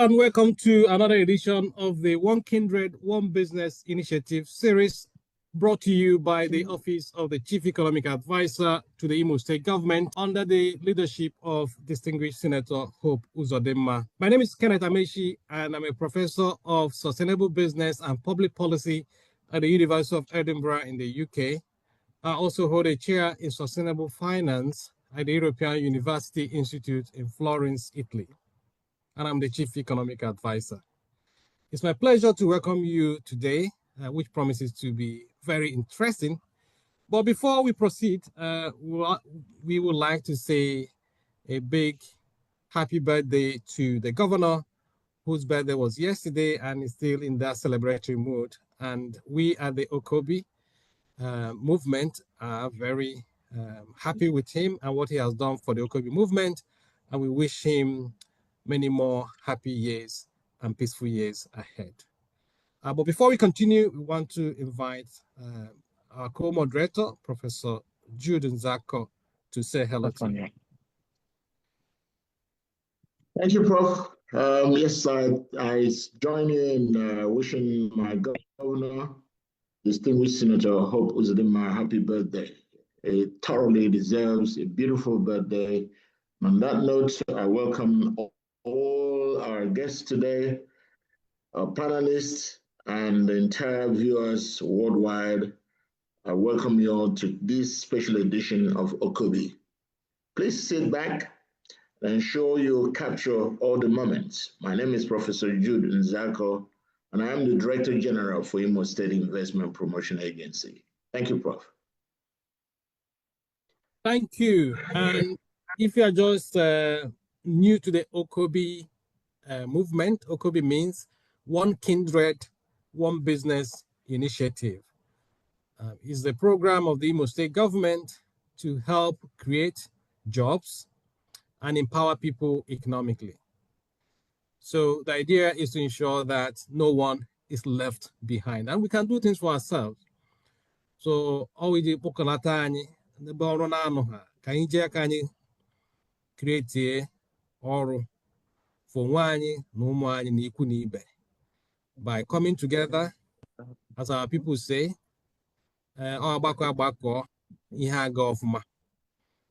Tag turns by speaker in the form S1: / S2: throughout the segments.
S1: and welcome to another edition of the One Kindred, One Business Initiative series brought to you by the Office of the Chief Economic Advisor to the Imo State Government under the leadership of distinguished Senator Hope Uzodimma. My name is Kenneth Amechi, and I'm a professor of sustainable business and public policy at the University of Edinburgh in the UK. I also hold a chair in sustainable finance at the European University Institute in Florence, Italy. And I'm the Chief Economic Advisor. It's my pleasure to welcome you today, which promises to be very interesting. But before we proceed, we would like to say a big happy birthday to the governor, whose birthday was yesterday and is still in that celebratory mood. And we at the OKOBI movement are very happy with him and what he has done for the OKOBI movement. And we wish him many more happy years and peaceful years ahead. But before we continue, we want to invite our co-moderator, Professor Jude Nzako, to say hello to you.
S2: Thank you, Prof. Yes, I join in wishing my governor, distinguished Senator Hope Uzodimma, happy birthday. It thoroughly deserves a beautiful birthday. On that note, I welcome all our guests today, our panelists, and the entire viewers worldwide. I welcome you all to this special edition of OKOBI. Please sit back and ensure you capture all the moments. My name is Professor Jude Nzako, and I am the Director General for Imo State Investment Promotion Agency. Thank you, Prof.
S1: Thank you. And if you are just new to the OKOBI movement, OKOBI means One Kindred, One Business Initiative. It's the program of the Imo State government to help create jobs and empower people economically. So the idea is to ensure that no one is left behind, and we can do things for ourselves. So all we do, create ọrụ for nwanyị na ụmụ anyị na ikwu na ibe by coming together, as our people say,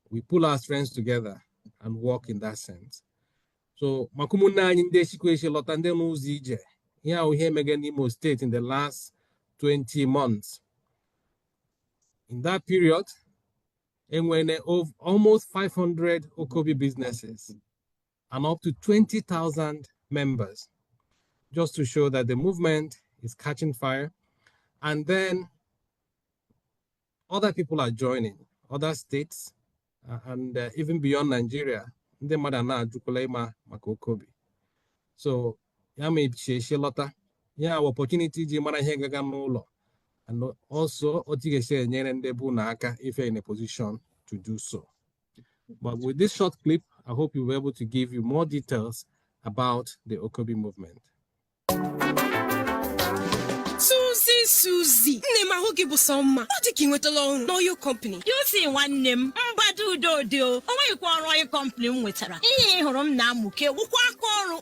S1: we pull our strengths together and work in that sense. So makumunna anyị ndị eshikweshi lọta ndị n'ụzọ ije ihe ahụ ihe mege n'Imo State in the last 20 months. In that period, of almost 500 OKOBI businesses and up to 20,000 members, just to show that the movement is catching fire. And then other people are joining, other states, and even beyond Nigeria. So, opportunity and also if you're in a position to do so. But with this short clip, I hope you'll be able to give you more details about the OKOBI movement.
S3: Susie, name I hope you some. What did you alone? No, your company. You see one name, Badu Dodio. Oh, you call Royal Company with her. Namuke,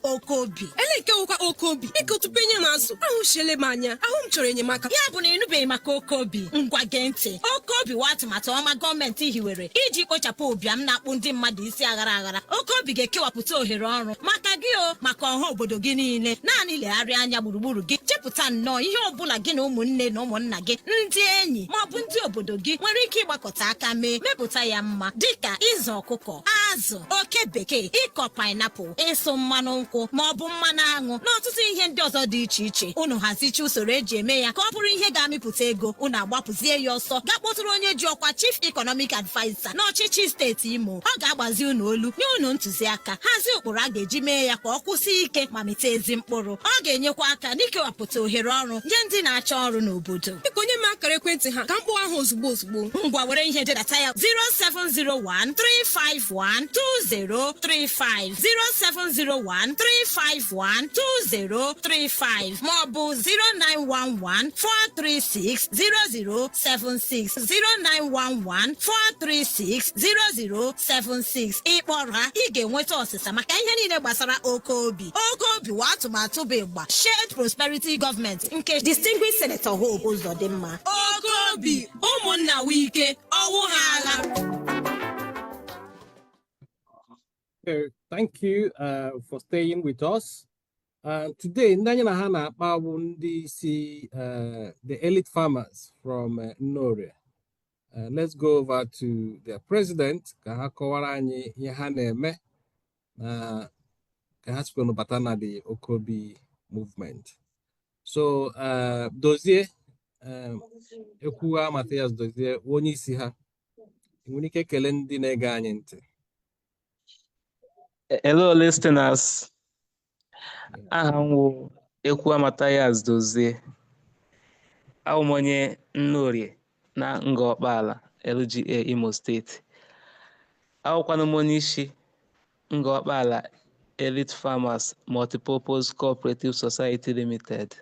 S3: OKOBI. Eleka OKOBI. Echo to Penyamasu. Oh, Shelemania. I won't train your maka. Yabuni no be OKOBI. Ngwagente. OKOBI what matoma government hiwere. Iji kochapo biam na pundi madisi agara. OKOBI geke waputo hirono. Makagio, makonho bodogini ne. Nani le arianya buruburu gi. Cheputan no. Ihe ọbụla gị na ụmụnne na ụmụnna gị ndị enyi ma ọ bụ ndị obodo gị nwere ike ịgbakọta aka mee mepụta ya mma dịka ịzụ ọkụkọ, azụ, oke bekee, ịkọ pineapple, ịsụ mmanụ nkwụ ma ọ bụ mmanụ aṅụ na ọtụtụ ihe ndị ọzọ dị iche iche. Unu hazichi usoro eji eme ya ka ọ bụrụ ihe ga-amịpụta ego. Unu agbapụzie ya ọsọ ga-kpọtụrụ onye ji ọkwa Chief Economic Advisor n'ọchịchị steeti Imo. Ọ ga-agbazi unu olu nye unu ntụziaka hazie ụkpụrụ a ga-eji mee ya ka ọ kwụsị ike ma mịta ezi mkpụrụ. Ọ ga-enyekwa aka n'ikewapụta ohere ọrụ nye ndị na-achọ ọrụ n'obodo. Biko nye m akara ekwentị ha ka mkpụ ahụ ozugbo ngwa were ihe jedata ya 07013512035 07013512035 maọbụ 09114360076 09114360076 ịkpọrọ ha ị ga-enweta ọsịsa maka ihe niile gbasara OKOBI. OKOBI wa atụmatụ bụ ịgba Shared Prosperity Government nke Distinguished Senator Hope Uzodimma. OKOBI ụmụnna wike ọwụ ha agha.
S1: Thank you for staying with us. Today, Ndanya na ha na-akpa bụ ndị si the elite farmers from Ngor. Let's go over to their president ka ha kọwara anyị ihe ha na-eme na ka ha sikwa n'ụbata na the OKOBI movement. So, Dozie, Ekwuwa Matthias Dozie, onye isi ha, nwere ike ekele ndị na-ege anyị ntị.
S4: Hello, listeners. Aha m wụ Ekwuwa Matthias Dozie. Abụ m onye Ngor na Ngor Okpala, LGA, Imo State. Abụkwanụ m onye isi Ngor Okpala Elite Farmers Multipurpose Cooperative Society Limited.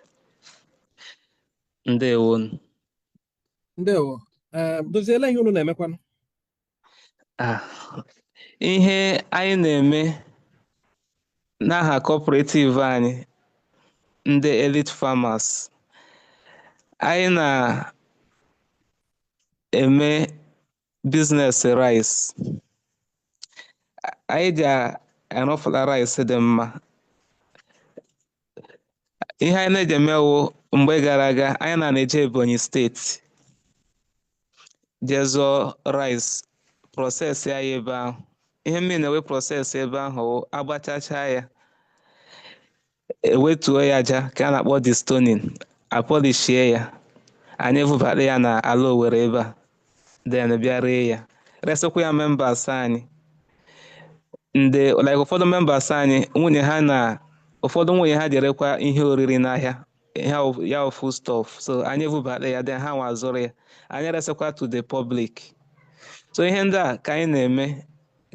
S4: Ndewo.
S1: Ndewo. Doziela ihe unu na-emekwanụ?
S4: Ihe anyị na-eme n'aha cooperative anyị ndị Elite Farmers, anyị na-eme business rice. Anyị ji arụfụla rice dị mma. Ihe anyị na-eji emewo mgbe gara aga, anyị na-eje Ebonyi steeti jezo rice process ya ebe ahụ. Ihe mmiri na-ewe process ebe ahụ agbachacha ya, ewetuo ya aja ka a na-akpọ destoning, apolishie ya, anyị evubata ya na ala Owerri ebe a, then bịa ree ya, resịkwa ya members anyị. Like ụfọdụ members anyị, ụfọdụ nwunye ha jerekwa ihe oriri n'ahịa, ya food stuff, so anyị evubata ya, then ha nwa zụrụ ya, anyị resịkwa to the public. So ihe ndị a ka anyị na-eme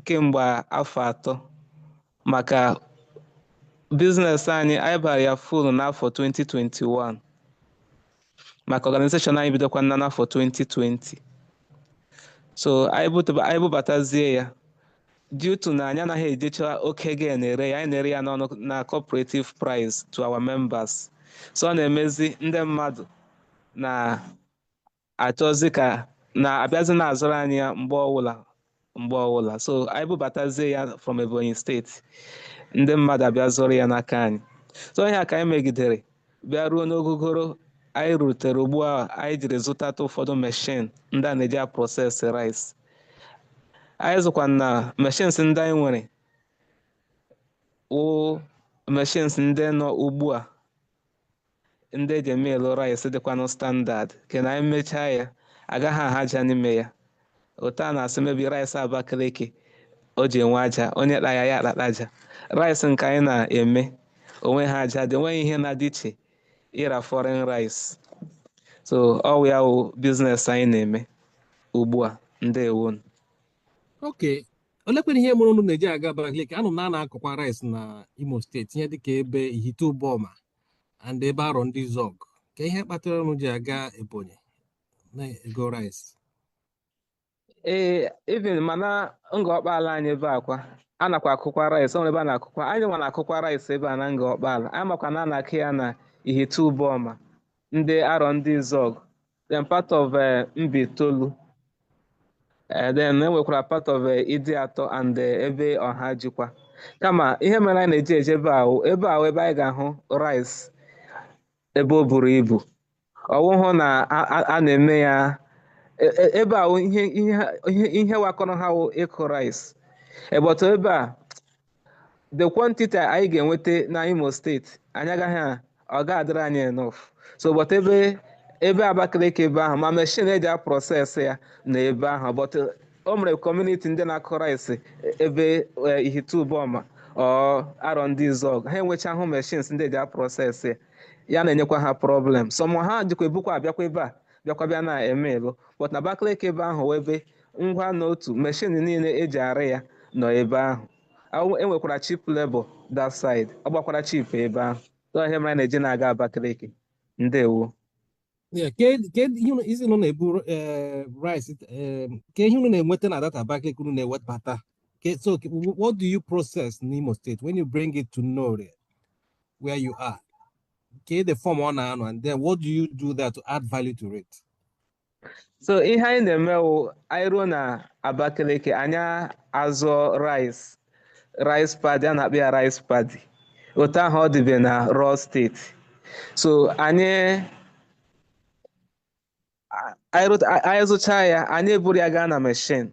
S4: kemgbe afọ 3 maka business anyị bara ya full n'afọ 2021 maka organization anyị bidokwa n'afọ 2020. So anyị bubatazie ya due to na anyị anaghị ejecha oke gain ere ya, anyị na-ere ya n'ọnụ na cooperative price to our members. So ọ na-emezi ndị mmadụ na-achọzi ka na-abịazi na-azụrụ anyị ya mgbe ọwụla. So anyị bubatazie ya from Ebonyi steeti, ndị mmadụ abịa zụrụ ya n'aka anyị. So ihe a ka anyị megidere bịa ruo n'ogogoro anyị rutere ugbu a, anyị jiri zụtata ụfọdụ machine ndị a na-eji process rice. Anyị zụkwa na machines ndị anyị nwere wụ machines ndị nọ ugbu a ndị eji eme elo rice dịkwanụ standard, ke na anyị mechaa ya agaghị ahaja n'ime ya. Otu a na-asị mebi rice Abakaliki o ji enwe aja, onye kpa ya akpata aja. Rice nke anyị na-eme onwe ha aja dị, enweghị ihe na-adị iche ịra foreign rice. So ọ ya wụ business anyị na-eme ugbu a. Ndewo.
S1: Okay. Olekwere ihe mụrụ unu na-eji aga Abakaliki? Anụ m na-akọkwa rice na Imo steeti, ihe dịka ebe Ihite-Uboma and ebe Arọ ndị Zog. Ka ihe kpatara unu ji aga Ebonyi na-ego rice?
S4: Even mana Ngor Okpala anyị ebe akwa a nakwa akụkwa rice, ọ ebe a na-akụkwa, anyị nwa na-akụkwa rice ebe a na Ngor Okpala. Anyị makwa na na-akụ ya na Ihite-Uboma, ndị Arọ ndị Zog, then part of Mbitolu, then enwekwara part of Idi-Atọ and ebe ọha jikwa. Kama ihe mere anyị na-eji eje ebe ahụ ebe anyị ga-ahụ rice ebe o buru ibu. Ọwụhụ na a na-eme ya ebe ahụ ihe wakọrọ ha wụ ịkụ rice. But ebe a the quantity anyị ga-enweta na Imo steeti anyị agaghị, ọ ga-adịrị anyị enough. So but ebe Abakaliki ebe ahụ ma machine eji process ya na ebe ahụ, but o mere community ndị na-akụ rice ebe Ihite-Uboma ọ Arọ ndị Zog, ha enwechahụ machines ndị eji process ya na-enyekwa ha problem. Some ha jikwa ebukwa abịakwa ebe a bịa na-eme elo but na Abakaliki ebe ahụ ebe ngwa n'otu meshin niile eji arụ ya nọ ebe ahụ enwekwara cheap labor that side ọ gbakwara cheap ebe ahụ ihe mere na-eji na-aga Abakaliki. Ndewo.
S1: Yeah, isi nọ na-ebu rice ke ihe unu na-enweta na data Abakaliki unu na-ewepụta. So what do you process in Imo State when you bring it to Ngor where you are? Okay, the form on and then what do you do there to add value to it?
S4: So ihe anyị na-eme wụ anyị ruo na Abakaliki anyị azụ rice paddy a na-akpọ ya rice paddy otu ahụ ọ dịbe na raw steeti. So anyị zụchaa ya anyị eburu ya gaa na machine.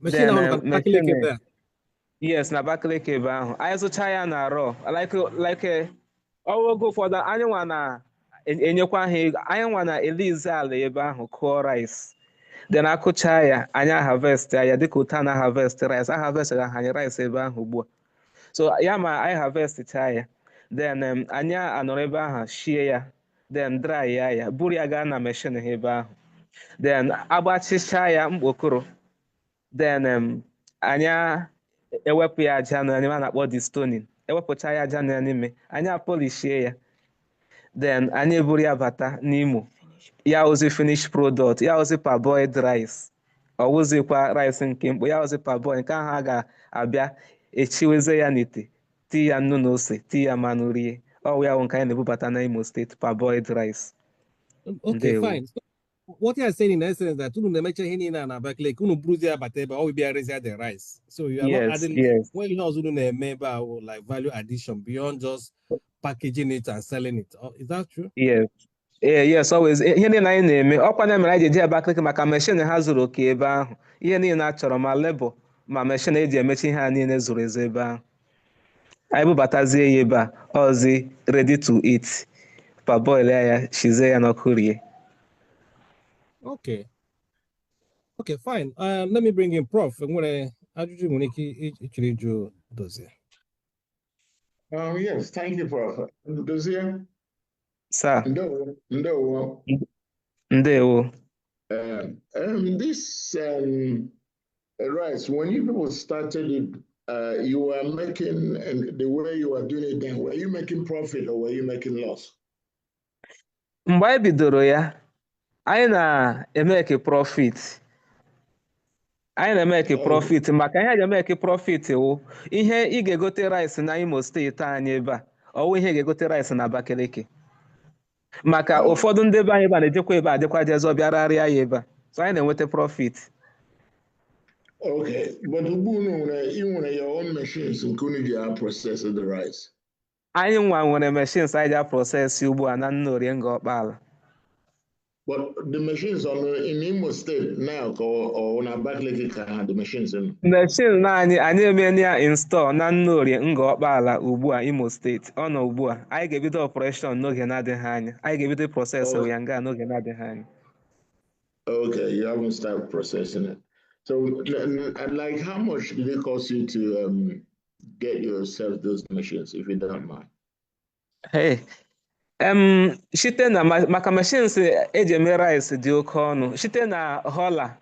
S1: Machine on Abakaliki there.
S4: Yes, na Abakaliki ebe ahụ anyị zụchaa ya na raw like oge ụfọdụ anyị nwa na-enyekwa ha ego anyị nwa na-elize ala ebe ahụ kụọ rice then akụchaa ya anyị harvest ya dịka otu a na harvest rice harvest ga anyị rice ebe ahụ ugbu a. So ya ma anyị harvest chaa ya then anyị anọrọ ebe ahụ shie ya then dry ya buru ya gaa na machine ha ebe ahụ then agbachichaa ya mkpokoro then anyị ewepụ ya aja na anyị na-akpọ destoning ewepụcha ya aja na n'ime anyị apolishie ya then anyị eburu ya bata n'Imo ya ozi finish product ya ozi parboiled rice ọ wụzikwa rice nke mkpo ya ozi parboiled nke ahụ a ga-abịa echiweze ya n'ite tii ya nnu na ose tii ya mmanụ rie ọ ya nke anyị na-ebubata na Imo State parboiled rice.
S1: Okay, fine. So what you are saying in essence that unu na-emecha ihe niile na Abakaliki unu buruzi ya bata ebe ọ will be raise the rice. So you are not adding when you unu na-eme ebe ahụ like value addition beyond just packaging it and selling it. Is that true?
S4: Yes, always. Ihe niile anyị na-eme ọkwa na mere anyị eji Abakaliki maka machine ha zuru oke ebe ahụ ihe niile a chọrọ ma labor ma machine eji emechi ihe ha niile zuru ezu ebe ahụ anyị bubatazie ya ebe a ozi ready to eat parboil ya shizie ya n'ọkụ rie.
S1: Okay, fine. Let me bring in Prof. Nwere ajụjụ nwere ike ịchịrị ịjụ Dozie.
S2: Yes, thank you, Prof. Dozie?
S4: Sir.
S2: Ndewo.
S4: Ndewo.
S2: This rice, when you people started it, you were making, and the way you were doing it then, were you making profit or were you making loss?
S4: Mgbe anyị bidoro ya anyị na-emeke profit maka ihe a ga-emeke profit wụ ihe ị ga-egote rice na Imo steeti anyị ebe a ọwụ ihe ga-egote rice na Abakaliki maka ụfọdụ ndị ebe anyị ebe a na-ejekwa ebe a dịkwa jezọ bịara rịa ya ebe a so anyị na-enweta profit.
S2: Okay, but ugbu you nwere your own machines nke unu ji process the rice.
S4: Anyị nwa nwere machines anyị ji process ugbu a na Nnorie Ngor Okpala.
S2: But the machines in Imo State now or on Abakaliki ka the machines in?
S4: Machine na anyị emeni ya install na Nnorie Ngor Okpala ugbu a Imo State ọ nọ ugbu a anyị ga-ebido operation n'oge na-adịghị anya anyị ga-ebido process ya nga n'oge na-adịghị anya.
S2: Okay, you haven't started processing it. So, like, how much did it cost you to get yourself those machines, if you don't mind?
S4: Hey, site na maka machines eji eme rice dị oke ọnụ site na hola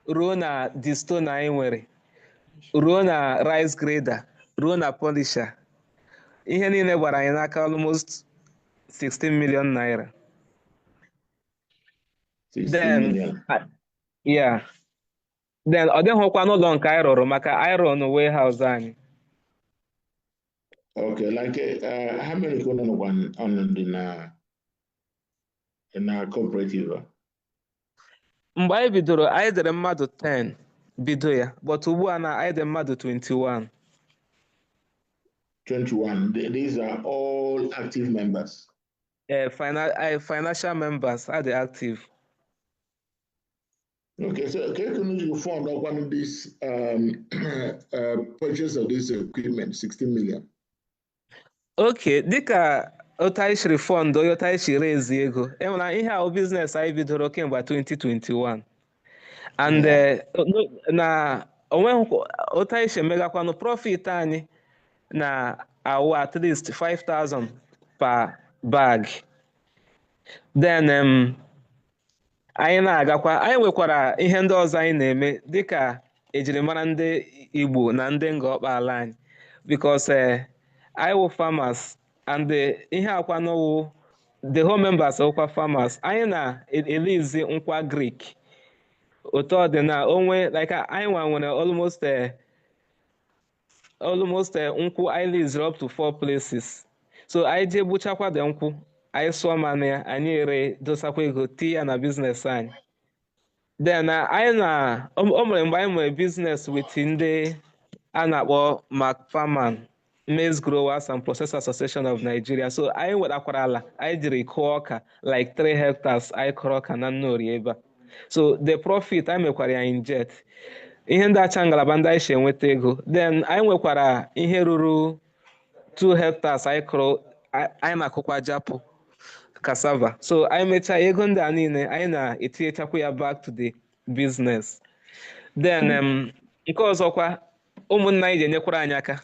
S4: ruo na distona anyị nwere ruo na rice grader ruo na polisher ihe niile gbara anyị n'aka almost 16 million naira.
S2: 16 million.
S4: Yeah. Then ọ dịghịkwa n'ụlọ nke anyị rụrụ maka anyị rụrụ na warehouse anyị.
S2: Okay, like how many on in our cooperative?
S4: Mgbe anyị bidoro anyị dere mmadụ 10 bido ya but ugbu a na anyị dị mmadụ 21.
S2: 21. These are all active members.
S4: Financial members are the active.
S2: Okay, so can you fund one of these purchase of this equipment, 16 million?
S4: Okay, dịka otu anyị shiri fund otu anyị shiri raise ego enwere ihe ahụ business anyị bidoro kemgbe 2021 and na onweghị otu anyị shi emegakwanụ profit anyị na awụ at least 5,000 per bag then anyị na-agakwa anyị nwekwara ihe ndị ọzọ anyị na-eme dịka ejirimara ndị Igbo na ndị nga Okpala anyị because anyị wụ farmers and ihe akwa n'ọwụ the whole members ọkwa farmers anyị na-elizi nkwa Greek otu ọ dị na onwe like anyị nwere almost nkwụ anyị liziri up to 4 places so anyị jee gbuchakwa dị nkwụ anyị sụọ mmanụ ya anyị ere dosakwa ego tii ya na biznes anyị then o mere mgbe anyị nwere biznes with ndị a na-akpọ McFarman Maize Growers and Processors Association of Nigeria so anyị wetakwara ala anyị jiri kụọ ọka like 3 hectares anyị kụrụ ọka na Nnori ebe a so the profit anyị mekwara ya inject ihe ndị acha ngalaba ndị anyị si enweta ego then anyị nwekwara ihe ruru 2 hectares anyị kụrụ anyị na-akụkwa japụ cassava so anyị mechaa ego ndị a niile anyị na-etinyechakwa ya back to the business then nke ọzọkwa ụmụnna anyị ji enyekwara anyị aka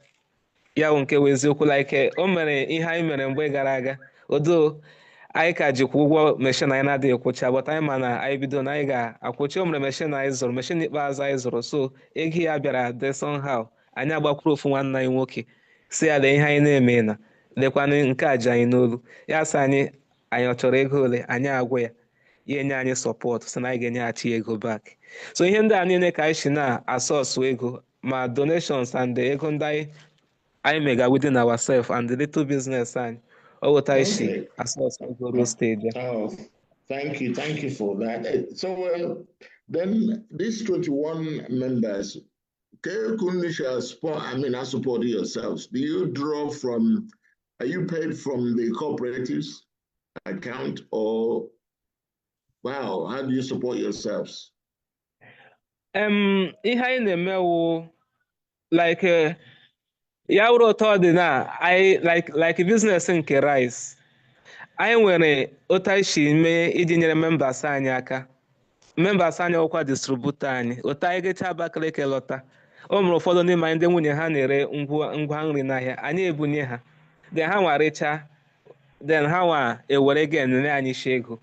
S4: ya bụ nke wụ eziokwu like o mere ihe anyị mere mgbe gara aga odo anyị ka jikwa ụgwọ meshin anyị na-adịghị kwụcha but anyị ma na anyị bido na anyị ga-akwụchi o mere meshin anyị zụrụ meshin ikpeazụ anyị zụrụ so ego ya bịara dị somehow anyị agbakwuru ofu nwanne anyị nwoke si ya lee ihe anyị na-eme na lekwanụ nke a ji anyị n'olu ya sị anyị ọ chọrọ ego ole anyị agwa ya enye anyị sọpọt so na anyị ga-enyeghachi ego back so ihe ndị a niile ka anyị si na-asọsụ ego ma donations and ego ndị anyị mega within ourselves and the little business anyị o weta isi asọsụ ego stage.
S2: Thank you for that. So then these 21 members, I support yourselves. Do you draw from, are you paid from the cooperatives account or, wow, how do you support yourselves?
S4: Ihe anyị na-emewu like ya wụrụ ụtọ dị na anyị like business nke rice anyị nwere otu anyị si mee iji nyere members anyị aka members anyị ọkwa distributor anyị otu anyị gacha Abakaliki lọta o mere ụfọdụ n'ime anyị ndị nwunye ha na-ere ngwa nri n'ahịa anyị ebunye ha then ha nwarịcha then ha nwa ewere gen nye anyị isi ego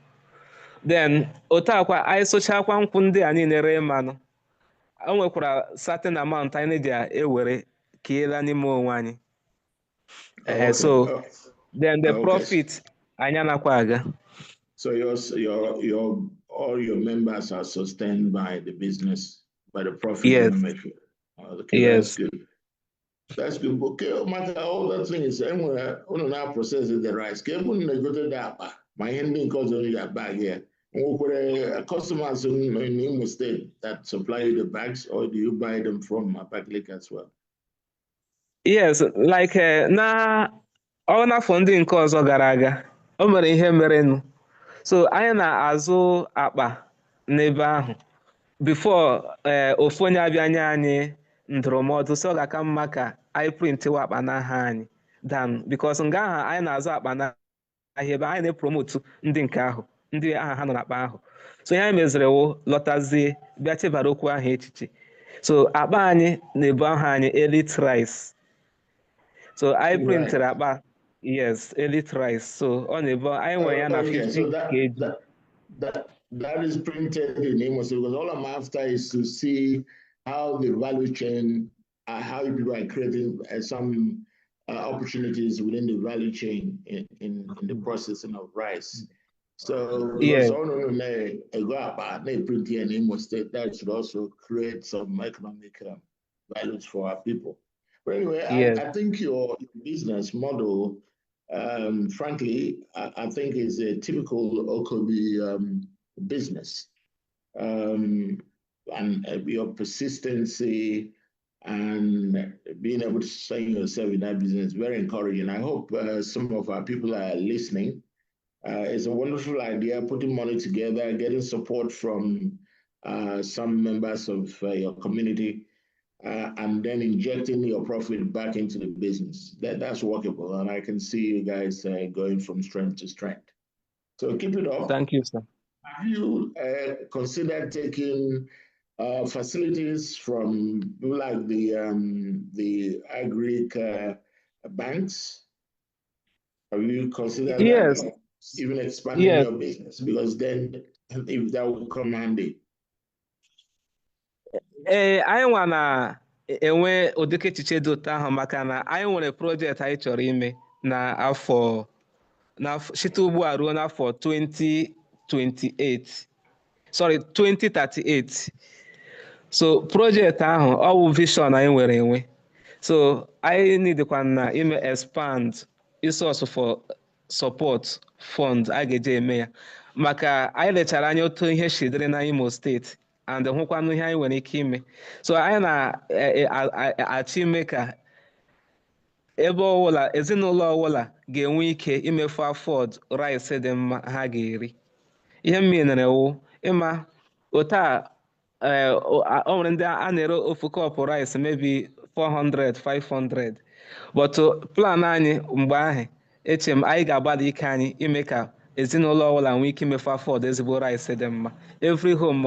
S4: then otu akwa anyị sụchakwa nkwụ ndị a niile ree mmanụ o nwekwara certain amount anyị ji ewere kiela n'ime onwe anyị so then the profit anyị anakwa aga.
S2: So all your members are sustained by the business, by the profit.
S4: Yes.
S2: Okay, yes. That's good. Okay, all that thing is anywhere on our process the rice. Can we go to that? My ending cause only that bag here. Customers in Imo State that supply you the bags, or do you buy them from Abakaliki as well?
S4: Yes, like na ọ n'afọ ndị nke ọzọ gara aga o mere ihe merenụ so anyị na-azụ akpa n'ebe ahụ before ofu onye abịa nye anyị ndụrụmọdụ so ọ ga-aka mma ka anyị printịwa akpa n'aha anyị dan because nga ahụ anyị na-azụ akpa n'ahịa ebe anyị na-epromotu ndị nke ahụ ndị aha ha nọ n'akpa ahụ so ihe anyị meziri wụ lọtazie bịa chebara okwu ahụ echiche so akpa anyị na-ebu aha anyị elite rice. So I printed about elite rice. So on the I went 50 kg.
S2: That is printed in Imo State because all I'm after is to see how the value chain, how people are creating some opportunities within the value chain in the processing of rice. So print here in Imo State that should also create some economic values for our people. But anyway, yes. I think your business model, frankly, I think is a typical OKOBI business. And your persistency and being able to sustain yourself in that business is very encouraging. I hope some of our people are listening. It's a wonderful idea, putting money together, getting support from some members of your community, and then injecting your profit back into the business. That's workable, and I can see you guys going from strength to strength. So keep it up.
S4: Thank you, sir.
S2: Have you considered taking facilities from like the agri banks? Have you considered
S4: yes.
S2: that? even expanding
S4: Yes.
S2: your business, because then if that will come handy.
S4: Anyị nwa na-enwe ụdịka echiche dị otu ahụ maka na anyị nwere projekti anyị chọrọ ime site ugbu a ruo n'afọ 2028 sorry 2038. So projekti ahụ ọ bụ vision anyị nwere enwe. So anyị nidikwa na ime expand resource for support fund a ga-eji eme ya maka anyị lechara anya otu ihe shidere na Imo steeti and hụkwanụ ihe anyị nwere ike ime. So anyị na-achọ ime ka ebe ọbụla ezinụlọ ọbụla ga-enwe ike imefu afford rice dị mma ha ga-eri. Ihe m menere wụ ịma otu o nwere ndị a na-ere ofu kọpụ rice maybe 400 500 but plan anyị mgbe ahụ eche m anyị ga-agbalị ike anyị ime ka ezinụlọ ọbụla nwee ike imefu afford ezigbo rice dị mma. Every home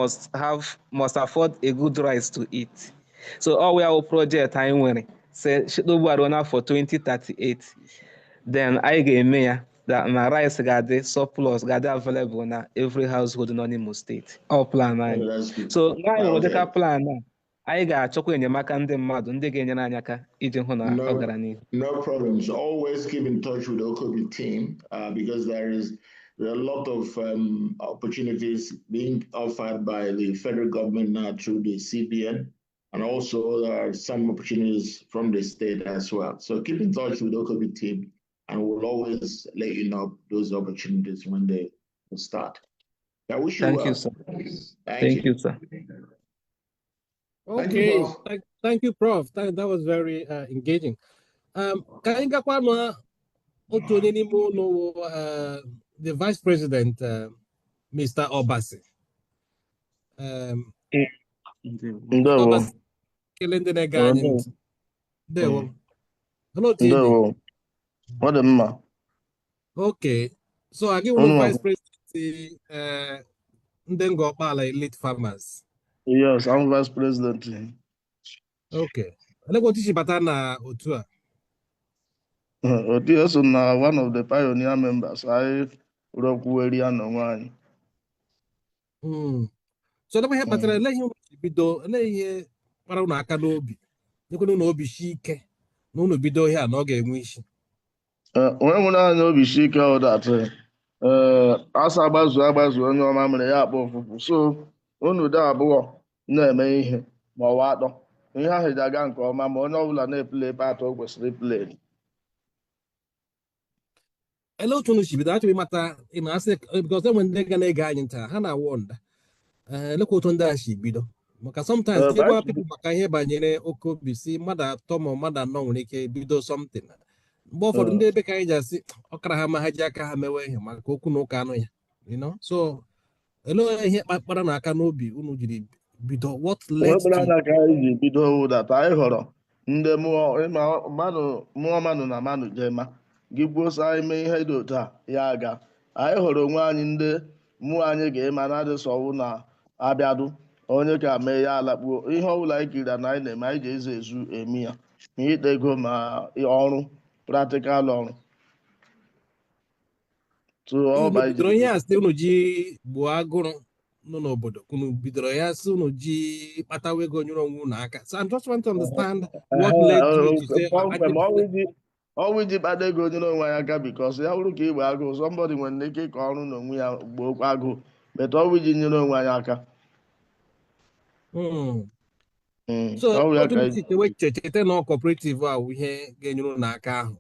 S4: must afford a good rice to eat. So ọ ya wụ project anyị nwere site ugbu a ruo n'afọ 2038 then anyị ga-eme ya na rice ga-adị surplus ga-adị available na every household nọ n'Imo steeti. Ọ plan anyị. So anyị nwere ụdịka plan a anyị ga-achọkwa enyemaka ndị mmadụ ndị ga-enyere anyị aka iji hụ na ọ gara n'ihu.
S2: No problems. Always keep in touch with the OKOBI team because there are a lot of opportunities being offered by the federal government now through the CBN, and also there are some opportunities from the state as well. So keep in touch with the OKOBI team, and we'll always let you know those opportunities when they will start. I wish you well.
S4: Thank you, sir.
S2: Thank
S4: you, sir.
S1: Okay, thank you, Prof. That was very engaging. Ka anyị gakwa na otu onye n'ime ụlọ the Vice President, Mr. Obasi. Obasi, kele ndị na-ege anyị ntị. Ndewo.
S5: Ndewo. Ọ dị mma.
S1: Okay, so I give you Vice President ndị Ngor Okpala Elite Farmers.
S5: Yes, I'm Vice President.
S1: Okay. Olee otu isi bata na otu a?
S5: Otu so na one of the pioneer members. I rọkwuwere ya n'onwe anyị.
S1: So ebe ihe kpatara ele ihe bido ele ihe kpara unu aka n'obi nyekwana unu obi shi ike na unu bido ihe a na ọ ga-enwe isi.
S5: Onye nwere anyị obi shi ike ọdatị asa agbazu onye ọma mere ya akpọ ọfụfụ. So unu dị abụọ na-eme ihe ma ọwa atọ ihe ahụ ji aga nke ọma ma onye ọbụla na-epule ebe atọ o kwesịrị ipule.
S1: Ele otu unu si bido achọghị ịmata ị na-asị because enwe ndị ga na-ege anyị ntị ha na-awọ nda elekwa otu ndị a si bido maka sometimes ịgwa people maka ihe banyere OKOBI si mmadụ atọ ma mmadụ anọ nwere ike bido something mgbe ụfọdụ ndị ebe ka anyị ji asị ọkara ha ma ha ji aka ha mewe ihe maka okwu na ụka anụ ya so ele ihe kpakpara na aka n'obi unu jiri bido what led to
S5: ka anyị ji bido ụdata anyị họrọ ndị mụọ na mmadụ jema gị gwuosa ime ihe dị otu a ya aga anyị họrọ onwe anyị ndị mmụọ anyị ga-ema na adịsọwụ na abịadụ onye ka mee ya alakpuo ihe ọbụla anyị kiri na anyị na-eme anyị ji ezu eme ya ma ite ego ma ọrụ praktikal ọrụ.
S1: bidoro ihe a site unu ji gbuo agụrụ nọ n'obodo unu bidoro ya si unu ji kpatawa ego nyere onwe unu aka. So I just want to understand what led you to say
S5: ọnwụ iji kpata ego nyere onwe ya aka because ya bụrụ ka igbe agụụ somebody nwere ike ịkọ ọrụ n'onwe ya gbuokwa agụụ but ọnwụ iji nyere onwe anyị aka.
S1: So otu cheta na cooperative a ihe ga-enyere unu aka ahụ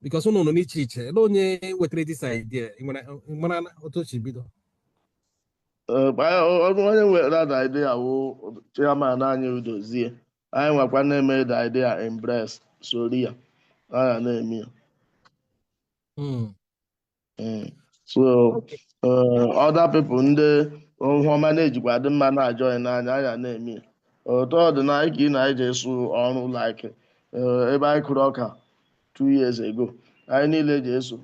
S1: because unu nọ n'iche iche ele onye wetara this idea ịmara otu o si bido.
S5: Onye nwere that idea wụ chairman anyị Udozie anyị nwekwa na-eme the idea embrace sori ya anya na-eme ya. So other people ndị ọma na-ejikwa dị mma na-ajọ n'anya anya na-eme ya. Otu ọdịnala ka ị na-eji esu ọrụ like ebe anyị kụrụ ọka 2 years ago anyị niile ji eso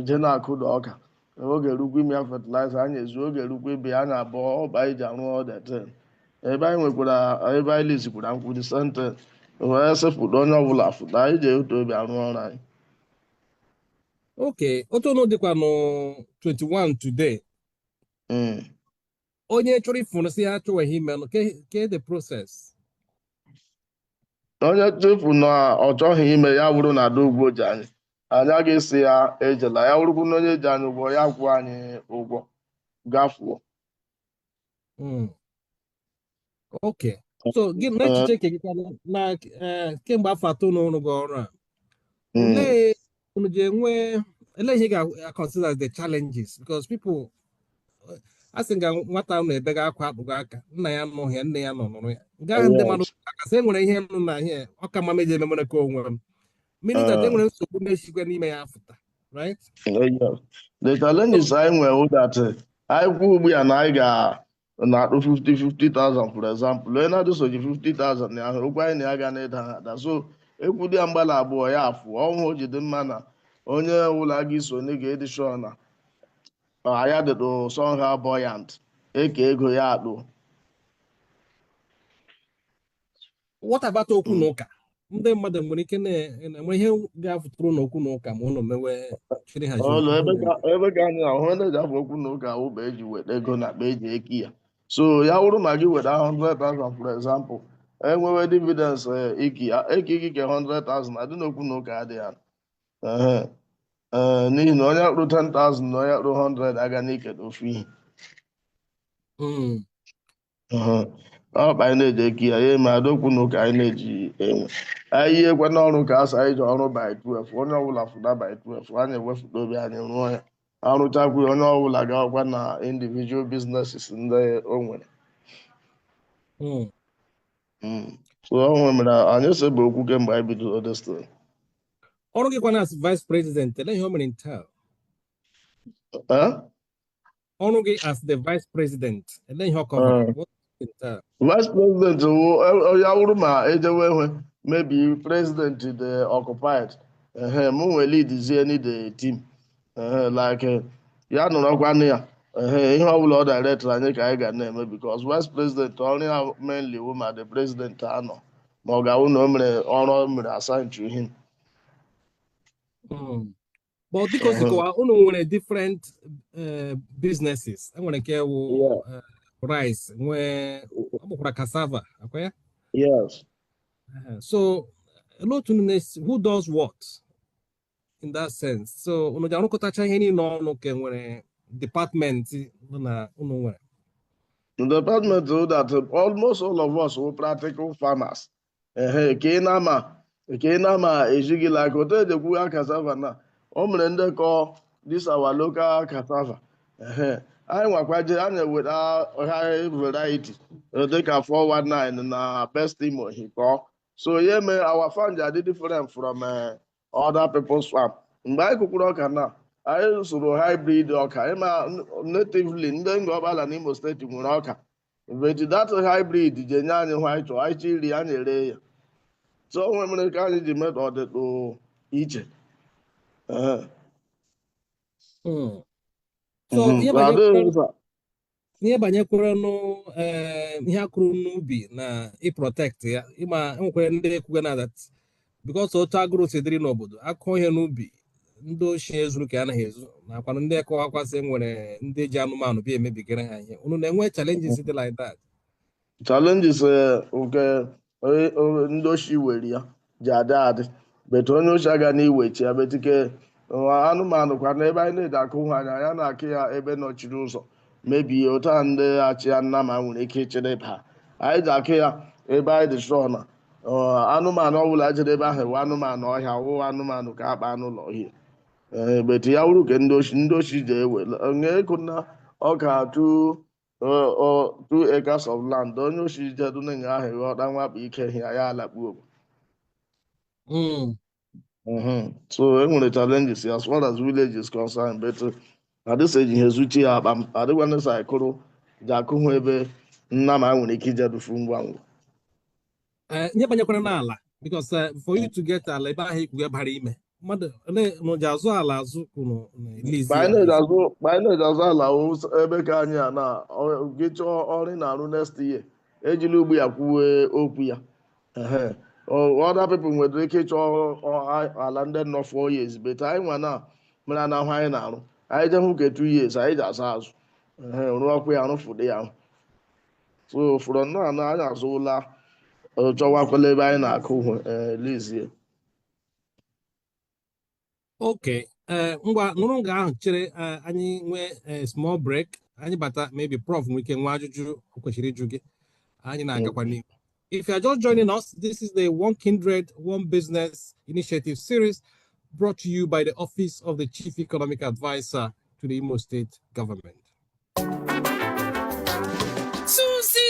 S5: je na-akụda ọka oge rukwa ime ya fertilizer anyị ezu oge rukwa ibe ya anya abụọ ọba anyị ji arụ ọdeten ebe anyị nwekwara ebe anyị lizikwara nkwudi senten wee sịpụta onye ọbụla fụta anyị ji otu obi arụ ọrụ anyị.
S1: Okay, otu ọnụ dịkwa no 21 today. Onye chọrọ ifunu si ha chọweghị ime nụ ke the process.
S5: onye chefu na ọ chọghị ime ya wụrụ na ada ugbo ji anyị agaghị esi ya ejela ya wụrụkwu na onye ji anyị ụgwọ ya kwụọ anyị ụgwọ gafuo.
S1: Okay. So gị na echiche nke gị na kemgbe afọ atọ n'ọrụ gị ọrụ a, olee unu ji enwe ele ihe ga-consider the challenges because people a sị ga nwata na-ebega akwa akpụgo aka nna ya nụghị ya nne ya nọ nụrụ ya gaa ndị mmadụ aka sị enwere ihe nụ na ihe ọka mma meji ememere ka onwe m meaning that enwere nsogbu na-esikwe n'ime ya afụta, right?
S5: The challenges anyị nwere that anyị kwuo ugbu ya na anyị na-atụ 50,000 for example onye na-adụsoji 50,000 na ahụ okwu anyị na ya ga na-eda ha ada so ekwudi ya mgbala abụọ ya afụ ọnwụ o ji dị mma na onye ọbụla gị so na ga-edi sure na ya dịtụ somehow buoyant eke ego ya akpụ.
S1: What about okwu na ụka? Ndị mmadụ nwere ike na-enwe ihe ga-afụtụrụ n'okwu na ụka ma ụnụ mewe chiri hazi
S5: ọlụ ebe ka anyị ahụ na-eji afọ okwu na ụka ụba eji weta ego na akpa eji eki ya so ya wụrụ ma gị weta 100,000 for example enwewe dividends eki gị ke 100,000 adị n'okwu na ụka adịghị n'ihi na onye kpụrụ 10,000 na onye kpụrụ 100 aga n'iketa ofu ihe ọkpa anyị na-eji eki ya ya ma adokwu na ụka anyị na-eji enwe anyị ihe ekwe n'ọrụ ka asa anyị ji ọrụ by 12 onye ọbụla fụda by 12 anyị ewefụta obi anyị rụọ ya arụchakwu onye ọbụla ga-akwa na individual businesses ndị o nwere so onwe mere anyị sebe okwu kemgbe anyị bidoro destin
S1: ọrụ gị kwana as vice president ele ihe o mere ntaa ọrụ gị as the vice president ele ihe ọ kọvara
S5: vice president ya wụrụ ma ejewe ihe maybe president the occupied mụ nwere leadzie the team like ya nụrụ ọkwanụ ya ihe ọbụla ọ director anyị ka anyị ga na-eme because vice president ọrụ ya mainly wụ ma the president anọ ma ọ ga-awụ na o mere ọrụ o mere assign to him.
S1: But because unu nwere different businesses enwere nke wụ rice nwee ọgbakwara cassava akwa ya.
S5: Yes.
S1: So a lot who does what in that sense. So unu ji arụkọtacha ihe niile ọnụ ka nwere department na unu nwere.
S5: The department that almost all of us were practical farmers. Ke na ma ejighị like otu ejekwu ya cassava na o mere ndị kọ this our local cassava. Anyị nwakwaje a na-eweta high variety dịka 419 na best imo hikọ so yeah me our farm are different from other people's farm mgbe anyị kụkwuru ọka na anyị soro hybrid ọka ịma natively ndị Okpala n'Imo steeti nwere ọka but that hybrid ji enye anyị white anyị chi iri anyị ere ya so onwe mere ka anyị ji meta ọdịtụ iche
S1: so ihe banyekwara ihe akụrụ n'ubi na ịprotect ya ịma enwekwara ndị ekwuga na that because otu agụrụ si dịrị n'obodo akụ ihe n'ubi ndị ochie ezuru ka anaghị ezu nakwana ndị ekọwakwasị nwere ndị ji anụmanụ bịa emebigara ha ihe unu na-enwe challenges dị like that.
S5: Challenges nke ndị ochie were ya ji adị bet onye ochie aga n'iwechi ya betike anụmanụ kwa na ebe anyị na-eji akụ ha anya ya na-akụ ya ebe nọchiri ụzọ mebie otu a ndị achị ya nna ma nwere ike ichere ha anyị ji akụ ya ebe anyị dị sọ na anụmanụ ọbụla jere ebe ahụ ewe anụmanụ ọhịa wụ anụmanụ ka akpa n'ụlọ ọhịa beti ya wuru ke ndị ochi ji ewe ekụ na ọka 2 acres of land onye ochi jedu na nga ahụ ghọta nwakpa ike ya ya alakpuo so enwere challenges as far as village is concerned but adịseji ihe zuchi ya akpa adịgwana sa ịkụrụ ji akụhụ ebe nna ma nwere ike ijedufu ngwa ngwa
S1: ihe banyekwara n'ala because for you to get ala ebe ahụ ikwu bara ime mmadụ n'ụji azụ ala azụ kwuru
S5: na-eji azụ ala ebe ka anyị a na gị chọọ ọrụ na-arụ next year ejila ugbo ya kwuwe okwu ya other people nwere ike ịchọ ala ndị nọ 4 years but anyị nwa na mere na ahụ anyị na-arụ anyị je hụ ke 2 years anyị ji asa azụ rụọkwa ya rụfụdị ya ahụ so fụrụ nnọọ na anyị azụla chọwakwala ebe anyị na-akụ lizie.
S1: Okay. Ngwa nụrụ nga ahụ chere anyị nwee small break. Anyị bata maybe Prof nwere ike nwa ajụjụ o kwesịrị ịjụ gị. Anyị na-agakwa n'ihu. If you are just joining us, this is the One Kindred, One Business Initiative series brought to you by the Office of the Chief Economic Advisor to the Imo State Government.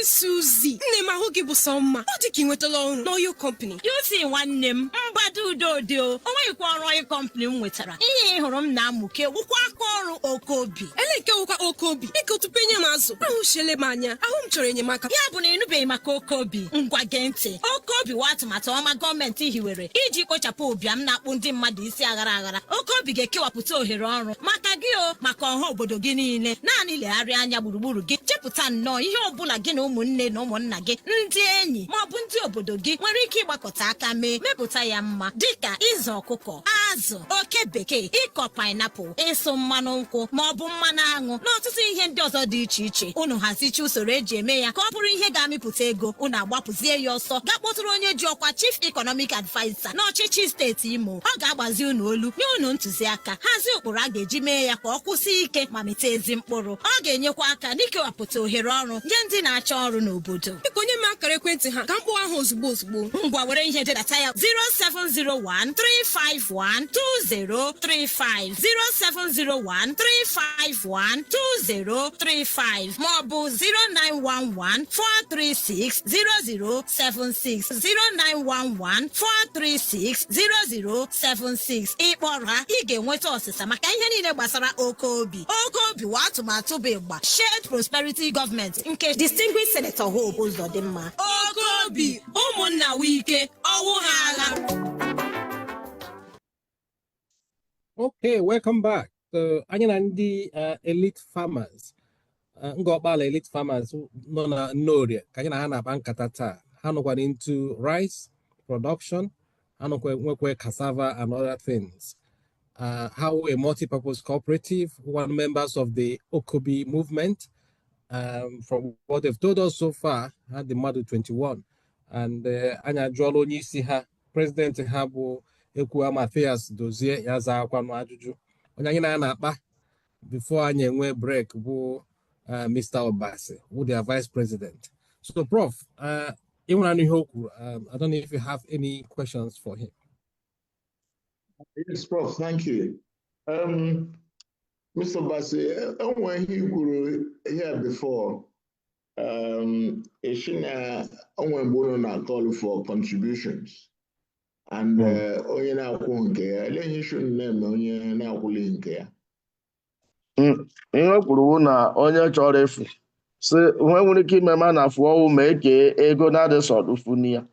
S3: Suzy, nne m ahụ gị bụ sọ mma. Ọ dị ka ị nwetala ọrụ n'oyo company. You see nwanne m, mgbada udo dị o. O nweghịkwa ọrụ oyi company m nwetara. Ihe ị hụrụ m na-amụke wụkwa aka ọrụ OKOBI.
S6: Ele nke wụkwa OKOBI. Biko tupu enye m azụ, ahụ shele m anya. Ahụ m chọrọ enyemaka.
S3: Ya bụ na ịnụbeghị maka OKOBI. Ngwa gee ntị. OKOBI wa atụmatụ ọma gọọmenti hiwere iji kpochapụ ụbịam na-akpụ ndị mmadụ isi aghara aghara. OKOBI ga-ekewapụta ohere ọrụ maka gị o, maka ọha obodo gị niile. Naanị legharịa anya gburugburu gị. Chepụta nnọọ ihe ọbụla gị na ụmụnne na ụmụnna gị, ndị enyi ma ọ bụ ndị obodo gị nwere ike ịgbakọta aka mepụta ya mma dịka ịzụ ọkụkọ, azụ, oke bekee, ịkọ painiapụl, ịsụ mmanụ nkwụ ma ọ bụ mmanụ aṅụ na ọtụtụ ihe ndị ọzọ dị iche iche. Unu hazicha usoro eji eme ya ka ọ bụrụ ihe ga-amịpụta ego. Unu agbapụzie ya ọsọ gaa kpọtụrụ onye ji ọkwa Chief Economic Advisor n'ọchịchị steeti Imo. Ọ ga-agbazi unu olu nye unu ntụziaka hazie ụkpụrụ a ga-eji mee ya ka ọ kwụsị ike ma mịta ezi mkpụrụ. Ọ ga-enyekwa aka n'ikewapụta ohere ọrụ nye ndị na-achọ ọrụ n'obodo.
S6: Biko nye m akara ekwentị ha ka m kpọọ ahụ ozugbo.
S3: Ngwa were ihe dedata ya 07013512035 07013512035 ma ọ bụ 09114360076 09114360076. Ịkpọrọ ha ị ga-enweta ọsịsa maka ihe niile gbasara OKOBI. OKOBI wa atụmatụ bụ ịgba Shared Prosperity Government nke Distinguished Senator Hope Uzodimma.
S6: OKOBI, ụmụnna wike, ọwụ ha agha.
S1: Okay, welcome back. Anyị na ndị elite farmers, Okpala elite farmers nọ na Ngor ka anyị na ha na-akpa nkata taa. Ha nọkwara into rice production, ha nwekwa cassava and other things. How a multi-purpose cooperative, one members of the OKOBI movement. From what they've told us so far, had the model 21, and Anya Jolo Nisi ha President Habu Ekua Matthias Dozie Yaza Kwano Ajuju. Onyana Napa before Anya break who Mr. Obasi, who their vice president. So, Prof, I don't know if you have any questions for him.
S2: Yes, Prof, thank you. Mr. Bassi, when he grew here before, Ishina Owen call for contributions. And Oyena Kunke, then you shouldn't name Oyena Kulinke.
S5: Na onye chọrọ efu si nwe nwere ike ime ma na afọ mee ka ego na-adị sọdụfu ya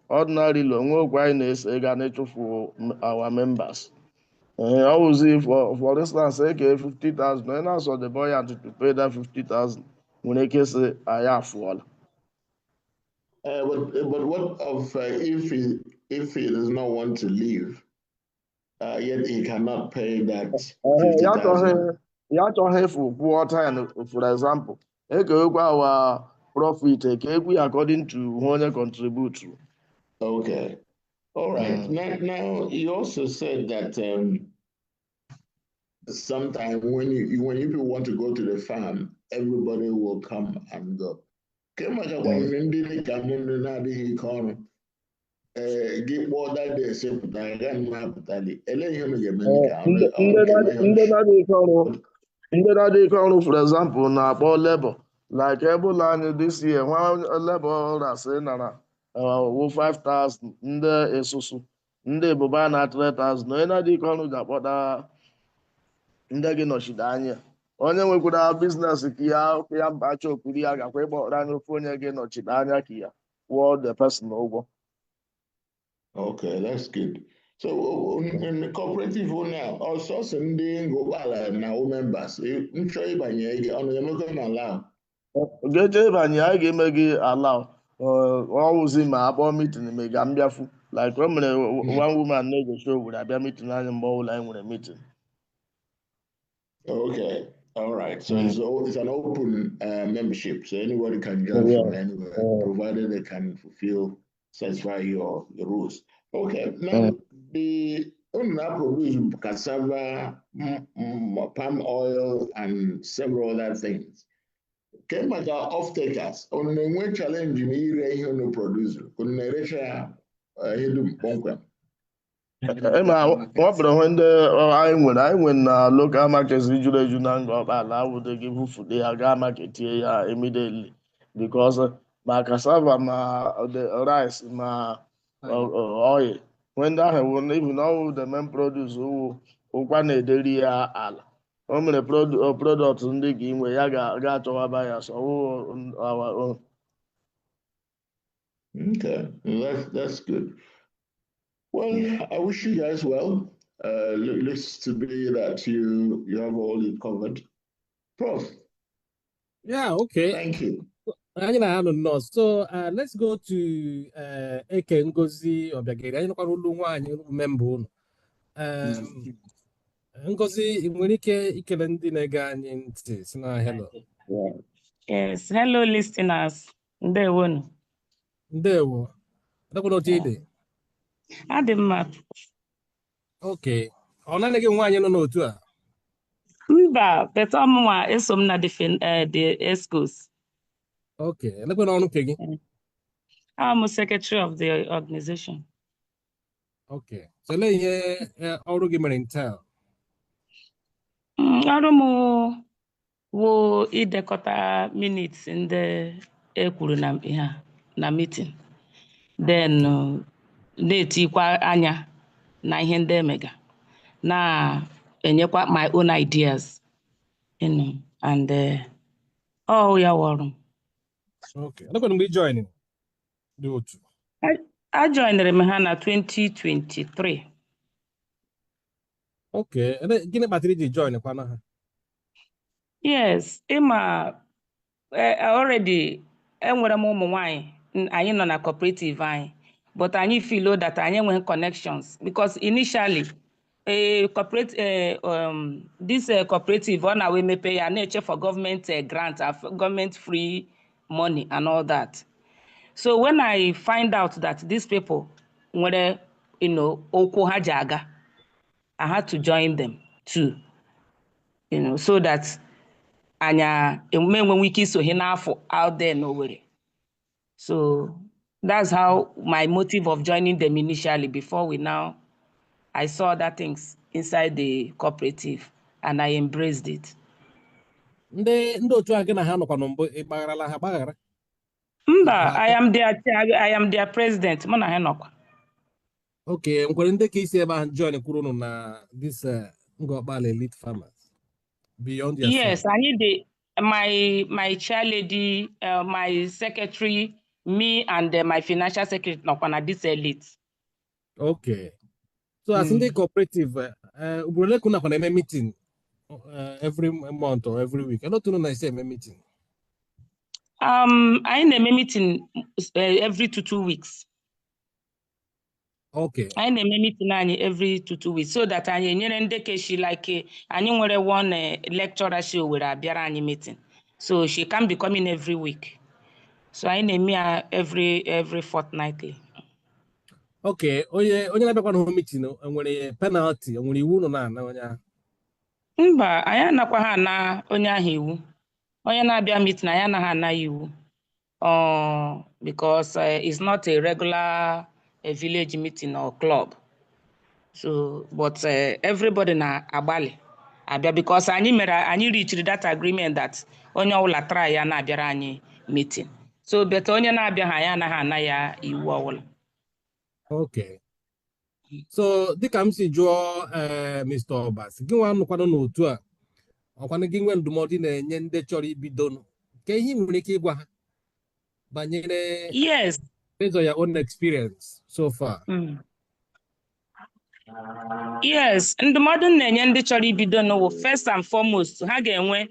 S5: ordinary loan nwekwa anyị na-ese ga na-echefu our members. Always for instance, okay, 50,000. And also the boy had to pay that 50,000 when they can say I have fall.
S2: But what of if he does not want to leave, yet he cannot pay that 50,000?
S5: You have to have for quarter, for example, our profit according to who they contribute to.
S2: Okay. All right. Now you also said that sometimes when you people want to go to the farm, everybody will come and go. Get more that they say, for example, na labor like able this year, one labor that say na 5,000 ndị esusu ndị bụba na 3,000 onye na-adị ike ọrụ ga-akpọta ndị gị nọchite anya onye nwekwara biznes ka ya mbacha okpuru ya gakwa ịkpọrọ anya ofe onye gị nọchite anya ka ya kwụọ the person ụgwọ. Okay, that's good. So in the cooperative now, also ndị Okpala na members, nchọ ịbanye gị ọnụ emego m allow.
S5: Ga-eche ịbanye anyị ga-eme gị allow. Always in my about meeting make Gambiafu. Like one woman negotiate with a meeting and more line with a meeting.
S2: Okay. All right. So it's an open membership, so anybody can join
S5: Yeah.
S2: from anywhere, provided they can satisfy your rules. Okay. Now the produce cassava, palm oil, and several other things. Came back our off takers on the challenge in ire no produce. Couldn't recha hedum bonkwem.
S5: Nwabere nwe ndị anyị nwere na local market juru eju na Okpala awụdịghị bufude ya gaa market ya immediately because ma cassava ma the rice ma oil when ndị ahụ wụ even all the main produce ụkwa na-ederi ya ala o mere product ndị ka inwe ya ga-achọwaba ya so our own.
S2: Okay, that's good. Well, I wish you guys well. Looks to be that you have all it covered. Prof.
S1: Yeah, okay.
S2: Thank you.
S1: So let's go to Eke Ngozi Obiageri. Anyị nọkwara olu nwaanyị memba unu. Ngozi, ị nwere ike ikele ndị na-ege anyị ntị si na hello.
S7: Yes, hello listeners. Ndewonu.
S1: Ndewo. Adakwa n'otu ide.
S7: Adị mma.
S1: Okay. Ọ naanị gị nwaanyị nọ n'otu a?
S7: Mba, beta ọmụnwa eso m na the ESCOs.
S1: Okay. Adakwa n'ọrụ nke gị?
S7: I'm a secretary of the organization.
S1: Okay. So lee ihe ọrụ gị mere entail.
S7: Ọrụ m wụ idekọta minutes ndị ekwuru na meeting. Then na-etikwa anya na ihe ndị emega. Na-enyekwa my own ideas. And ya wọrụ.
S1: Okay. Adakwa mgbe ị join dị otu?
S7: I joined m ha na 2023.
S1: Okay. Gịnị kpatara iji join kwa na ha?
S7: Yes, already enwere m ụmụ nwanyị anyị nọ na cooperative anyị, but anyị feel that anyị enweghị connections because initially this cooperative ọ na-wee mepe ya na-eche for government grant, government free money and all that. So when I find out that these people nwere okwu ha ji aga, I had to join them too, so that anya enwe ike iso he n'afọ out there n'Owerri. So that's how my motive of joining them initially, before I saw other things inside the cooperative and I embraced it.
S1: Ndị otu a gị na ha nọkwa na mbụ ị gbagharala ha gbaghara?
S7: Mba, I am their president. Mụ na ha nọkwa.
S1: Okay, nkwere ndị ka isi ebe ahụ join kwuru unu na this Ngor Okpala elite farmers beyond yourself?
S7: Yes, I need my chair lady, my secretary, me and my financial secretary nọkwa na this elite.
S1: Okay. So as in the cooperative, ugboro kuna kwa na meeting every month or every week. I don't know na say meeting.
S7: I na-eme meeting every 2 weeks.
S1: Okay.
S7: I na-eme meeting anyị every 2 weeks so that anyị enyere ndị keshi like anyị nwere one lecturer she were abịara anyị meeting. So she can be coming every week. So I na-eme ya every fortnightly.
S1: Okay, onye na-abịakwa na meeting nwere penalty, nwere iwu nọ na onye ahụ?
S7: Mba, anyị anakwa ha na onye ahụ iwu. Onye na-abịa meeting anyị anaghị ana iwu. Because it's not a regular village meeting or club. So, but everybody na-agbalị abịa because anyị reached that agreement that onye ọbụla try ya na-abịara anyị meeting. So, but onye na-abịa ha ya anaghị ana ya iwu ọbụla.
S1: Okay. So, dịka m si jụọ Mr. Obas, gị nwa nụkwanụ n'otu a, ọkwanụ gị nwe ndụmọdụ na-enye ndị chọrọ ibido, ka ihe nwere ike ịgwa ha banyere
S7: Yes,
S1: based on your own experience so far?
S7: Yes, ndụmọdụ na-enye ndị chọrọ ibido n'ụwa first and foremost ha ga-enwe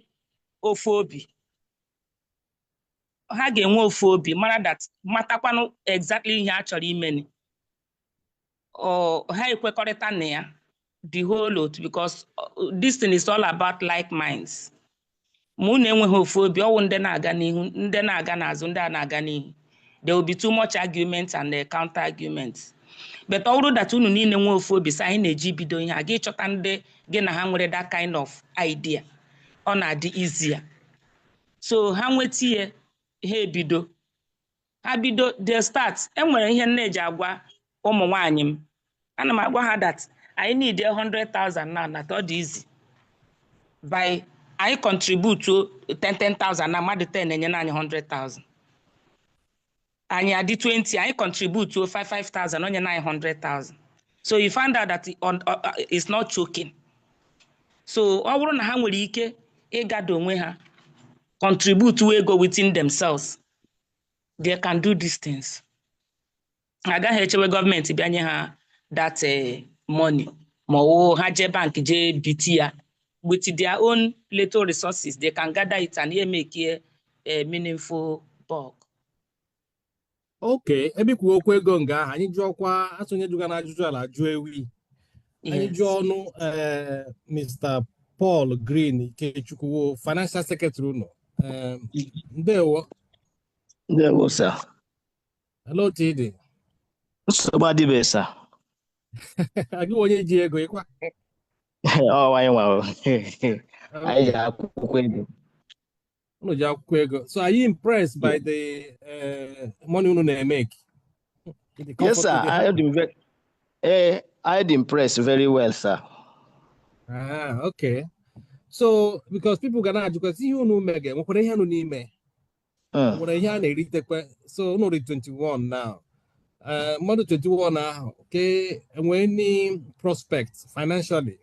S7: ofu obi. Ha ga-enwe ofu obi mara that matakwanụ exactly ihe a chọrọ imeni. Ha ekwekọrịta na ya the whole lot, because this thing is all about like minds. Mụ na enweghị ofu obi, ọwụ ndị na-aga n'ihu, ndị na-aga n'azụ, ndị a na-aga n'ihu. There will be too much arguments and counter arguments. But ọ bụrụ that unu niile nwe ofu obi, anyị na-eji bido ihe a, gị chọta ndị gị na ha nwere that kind of idea, ọ na-adị easier. So ha nweta ihe ha ebido, ha bido they start. Enwere ihe nne eji agwa ụmụ nwaanyị m, ana m agwa ha that I need 100,000 now, na ọ dị easy. By I contribute to 10,000 na mmadụ 10 enye na anyị 100,000. Anyị adị 20, I contribute to 5,000 onye na anyị 100,000. So you find out that it's not choking. So ọ bụrụ na ha nwere ike ịgado onwe ha, contribute to ego within themselves, they can do these things. Agaghị echewe gọọmenti bịa nye ha that money, ma ọ ha je bank je biti ya. With their own little resources, they can gather it and make a meaningful bulk.
S1: Okay, ebe kwuo okwu ego nga ahụ, anyị jụọkwa asonye juga na ajụjụ ala jụọ ewi. Anyị jụọ ọnụ Mr. Paul Green Ikechukwu, Financial Secretary unu. Ndewo.
S8: Ndewo, sir.
S1: Hello, Tidi.
S8: Somebody be, sir.
S1: Agị onye ji ego ịkwa.
S8: Oh, why wow. I akwụkwọ ego.
S1: Unu ji akwụkwọ ego. So are you impressed by the money unu na-make?
S8: Yes, sir. I had impressed very well, sir.
S1: Ah, okay. So because people gonna ask, because ihe unu mege, nwekwara ihe unu n'ime. Nwere ihe a na-eritekwe. So unu dị 21 now. Mmadụ 21 ahụ, okay, enwe any prospects financially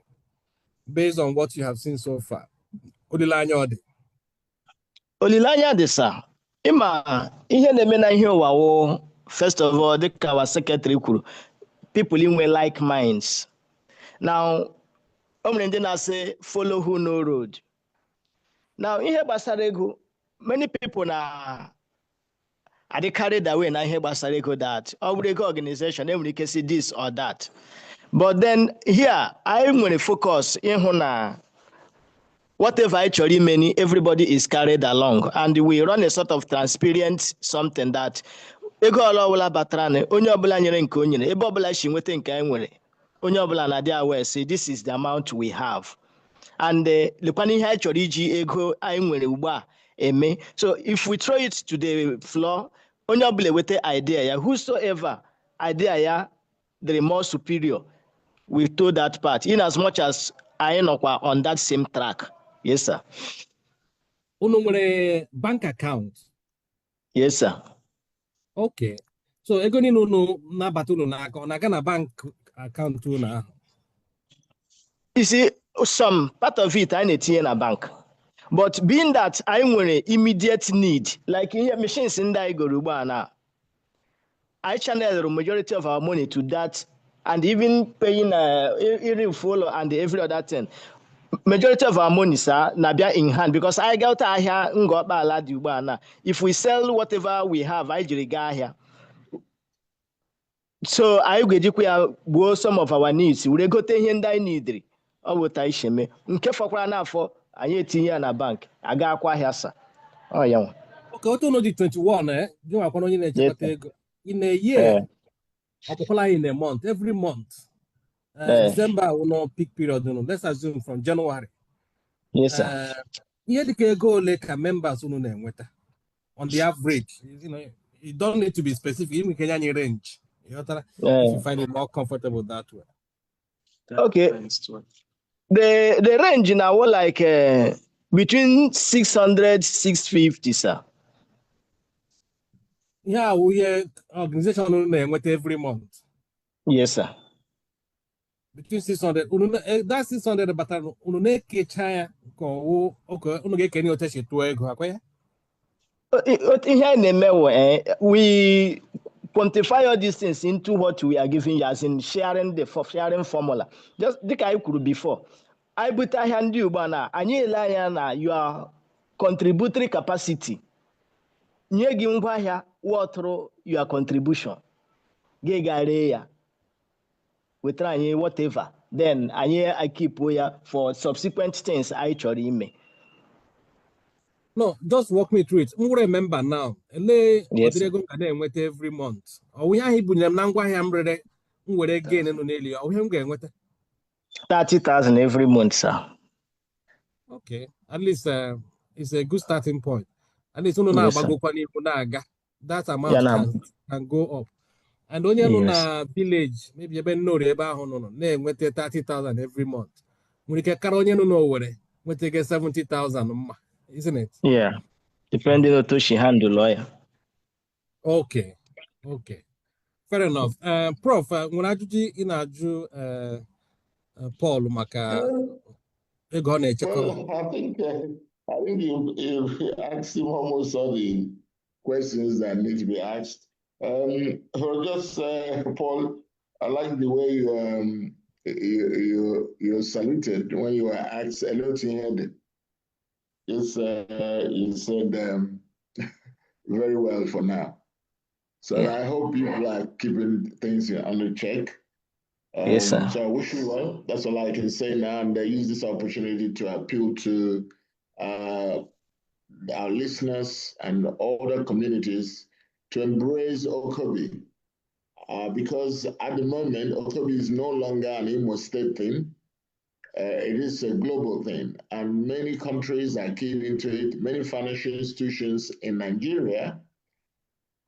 S1: based on what you have seen so far? Olileanya ọ dị?
S8: Olileanya dị, sir. Ịma ihe na-eme na ihe ụwa wụ, first of all, dịka our secretary kwuru, people inwe like minds. Now, o nwere ndị na-asị follow who no road. Now, ihe gbasara ego, many people na they carried away na ihe gbasara ego that ọ bụrụ ego organization enwere ike si this or that. But then here, I nwere focus ịhụ na whatever I chọrọ ime, everybody is carried along, and we run a sort of transparent something that ego ọla ọbụla batara na onye ọbụla nyere nke o nyere, ebe ọbụla si nweta nke anyị nwere, onye ọbụla na-adị aware say this is the amount we have. And lekwana ihe anyị chọrọ iji ego anyị nwere ugbu a eme. So if we throw it to the floor, onye ọbụla weta idea ya, whosoever idea ya the more superior, we told that part in as much as I know on that same track. Yes, sir.
S1: Unu nwere bank account?
S8: Yes, sir.
S1: Okay. So ego ni unu nabata unu n'aka, ọ na-aga na bank account unu ahụ?
S8: You see, some part of it I na-etinye na bank. But being that I nwere immediate need, like in machines ndị anyị goro ugbu a na, I channel the majority of our money to that, and even paying full and every other thing. Majority of our money, sir, nabia in hand, because I got here Okpala dị ugbu a na. If we sell whatever we have, I jiri gaa here. So I go some of our needs. We go to ihe ndị anyị need. Ọ bụ ta isheme. Nke fọkwara n'afọ anyị etinye ya na bank. Aga akwa ahịa, sir. Oh, yeah.
S1: Okay, otu no di 21, gị nwakwana onye na-echekọta ego. In a year, ọkpọkwala in a month, every month. December will not peak period. Let's assume from January.
S8: Yes, sir.
S1: Ihe dịka ego ole ka members unu na-enweta on the average? You know, you don't need to be specific. Even can you range? If you find it more comfortable that way.
S8: Okay. The range now like between 600 650, sir.
S1: Yeah, we organization every month.
S8: Yes, sir.
S1: Between 600, that 600 but ununeke chaya ko okay unugeke ni oteshi tu ego akwa.
S8: We quantify all these things into what we are giving you, as in sharing formula. Just like I could before. I put a hand you bana and your contributory capacity. Nye gimba here what through your contribution. Gegarea. We try whatever then anyị keep ya for subsequent things anyị chọrọ ime.
S1: No, just walk me through it. M remember now. Ele
S8: Yes, sir.
S1: ọdịrị ego m ka na-enweta every month. Ọ ihe ahụ ibunyere m na ngwaahịa m rere m were gain nọ n'elu ya. Ọ ihe m ga-enweta.
S8: 30,000 every month, sir.
S1: Okay, at least it's a good starting point. At least unu
S8: Yes, sir.
S1: na-agbagokwa n'ihu na-aga. That
S8: Ya
S1: amount
S8: na
S1: can go up. And onye nọ
S8: yes.
S1: na village, maybe ebe nnori ebe ahụ nọ na-enweta 30,000 every month. Nwere ike kara onye nọ n'Owerri nweta 70,000 mma, isn't it?
S8: Yeah. Depending on how she handle lawyer.
S1: Okay. Fair enough. Prof, nwere ajụjụ ị na-ajụ Paul maka ego ọ na-echekwa?
S2: Well, I think you asked him almost all the questions that need to be asked. For just Paul, I like the way you saluted when you were asked hello to him. You said very well for now. So
S8: Yeah.
S2: I hope you are keeping things under check.
S8: Yes, sir.
S2: So I wish you well. That's all I can say now. And I use this opportunity to appeal to our listeners and other communities to embrace OKOBI. Because at the moment, OKOBI is no longer an Imo State thing. It is a global thing. And many countries are keying into it. Many financial institutions in Nigeria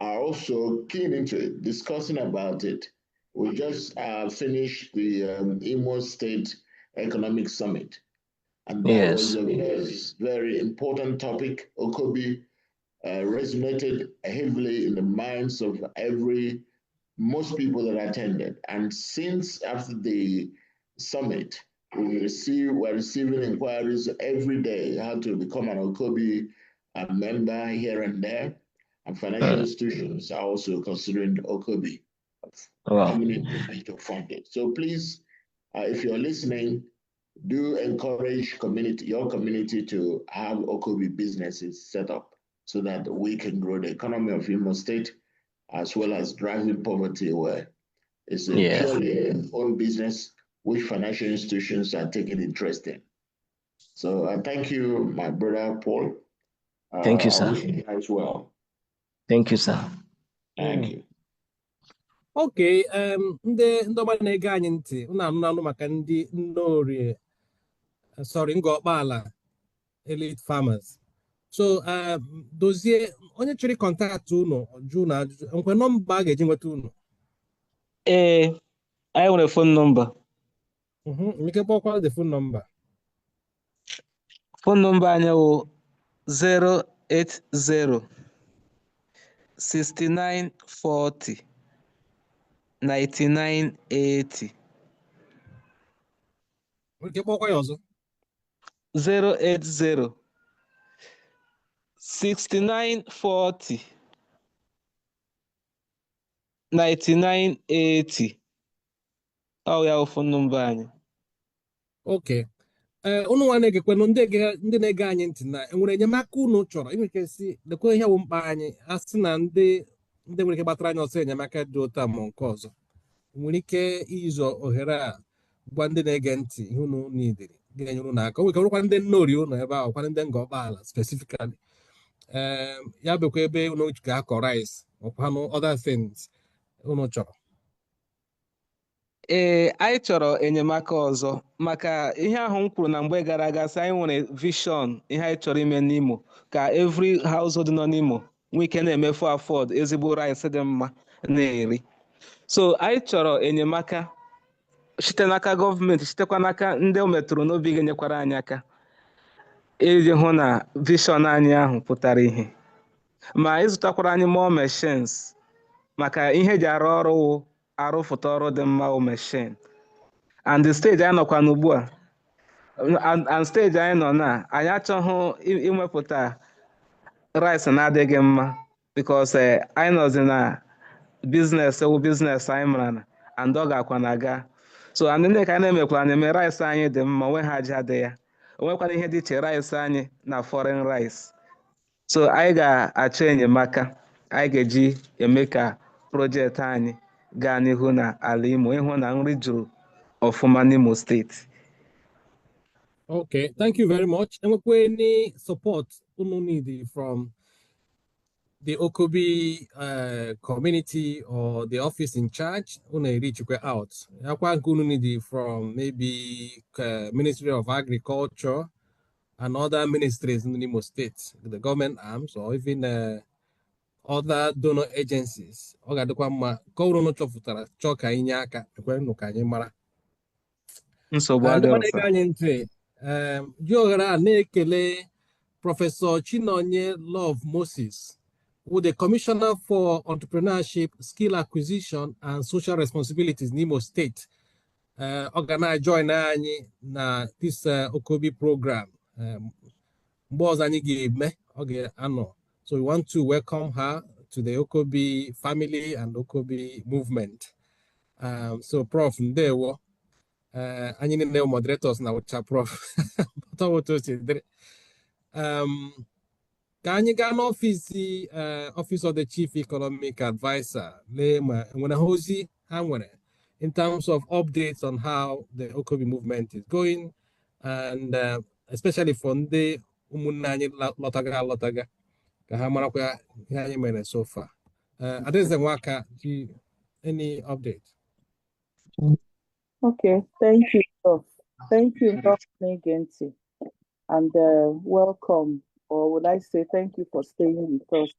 S2: are also keen into it, discussing about it. We just finished the Imo State Economic Summit, and that was a very, very important topic. OKOBI resonated heavily in the minds of most people that attended. And since after the summit, we're receiving inquiries every day how to become an OKOBI member here and there. And financial institutions are also considering OKOBI to fund it. So please, if you're listening, do encourage your community to have OKOBI businesses set up so that we can grow the economy of Imo State, as well as driving poverty away. It's a purely own business which financial institutions are taking interest in. So I thank you, my brother Paul.
S8: Thank you, sir.
S2: I wish you as well.
S8: Thank you, sir.
S2: Thank you.
S1: Okay, ndị ọma na-ege anyị ntị, unu anụ maka ndị Nnorie, Ngor Okpala elite farmers. So dozie onye chọrọ kọntaktị unu jụ na ajụjụ nkwe nọmba a ga-eji nweta unu?
S4: Anyị nwere phone number.
S1: Ike kpọkwa the phone number.
S4: Phone number anyị wụ 080 6940 9980.
S1: Ike kpọkwa ya ọzọ.
S4: 080 6940 9980. Ọ ya phone number anyị.
S1: Okay. Unu nwa na-egekwenụ ndị na-ege anyị ntị na enwere enyemaka unu chọrọ inwe ike si lekwa ihe wụ mkpa anyị a sị na ndị nwere ike gbatara anyị ọsọ enyemaka dị otu a ma nke ọzọ nwere ike izu ohere a gwa ndị na-ege ntị ihe unu nidiri ga-enye unu n'aka. O nwere ike bụrụkwa ndị Nnorie unu ebe ahụ, kwa ndị Ngor Okpala specifically. Ya bụkwa ebe unu ga-akọ rice ọkwanụ other things unu chọrọ.
S4: Anyị chọrọ enyemaka ọzọ maka ihe ahụ m kwuru na mgbe gara aga sị anyị nwere vision ihe anyị chọrọ ime n'Imo ka every household nọ n'Imo nwee ike na-emefu afford ezigbo rice dị mma na-eri. So anyị chọrọ enyemaka site n'aka gọọmenti, sitekwa n'aka ndị o metụrụ n'obi ga-enyekwara anyị aka iji hụ na vision anyị ahụ pụtara ihe, ma ịzụtakwara anyị more machines maka ihe eji arụ ọrụ arụfụta ọrụ dị mma o machine. And the stage anyị nọkwa n'ugbu a and stage anyị nọ na anyị achọghị imepụta rice na-adịghị mma because anyị nọzi na business anyị mara na and ọ ga-akwa na aga. So and ndị ka na-emekwara na-eme rice anyị dị mma onwe ha aja dị ya, onwekwana ihe dị iche rice anyị na foreign rice. So anyị ga-achọ enyemaka anyị ga-eji eme ka projekti anyị gaa n'ihu na ala Imo, ịhụ na nri juru of Imo State.
S1: Okay, thank you very much. And any support you need from the OKOBI community or the office in charge, reach out. Need from maybe Ministry of Agriculture and other ministries in Imo State, the government arms, or even other donor agencies. Ọ ga-adịkwa mma ka ọ bụrụ na chọpụtara chọọ ka anyị nye aka ekwenụ ka anyị mara.
S4: Nsogbu
S1: Ndị
S4: adịghị
S1: mmadụ
S4: ọzọ.
S1: ege anyị ntị ji ohere a na-ekele Prọfesọ Chinonye Love Moses, who the Commissioner for Entrepreneurship, Skill Acquisition and Social Responsibilities in Imo State. Organize join anyị na this OKOBI program. Mgbe ọzọ anyị ga-eme ọ ga-anọ. So we want to welcome her to the OKOBI family and OKOBI movement. So Prof, ndewo. Anyị niile moderators na ụcha Prof. Ka anyị gaa n'ọfịs Office of the Chief Economic Advisor lee ma nwere ozi ha nwere in terms of updates on how the OKOBI movement is going, and especially for ndị ụmụnne anyị lọtaga ka ha marakwa ihe anyị mere so far. Adaeze Nwaka, any update?
S9: Okay, thank you, Prof. Thank you, Prof. Negenti, and welcome, or would I say thank you for staying with us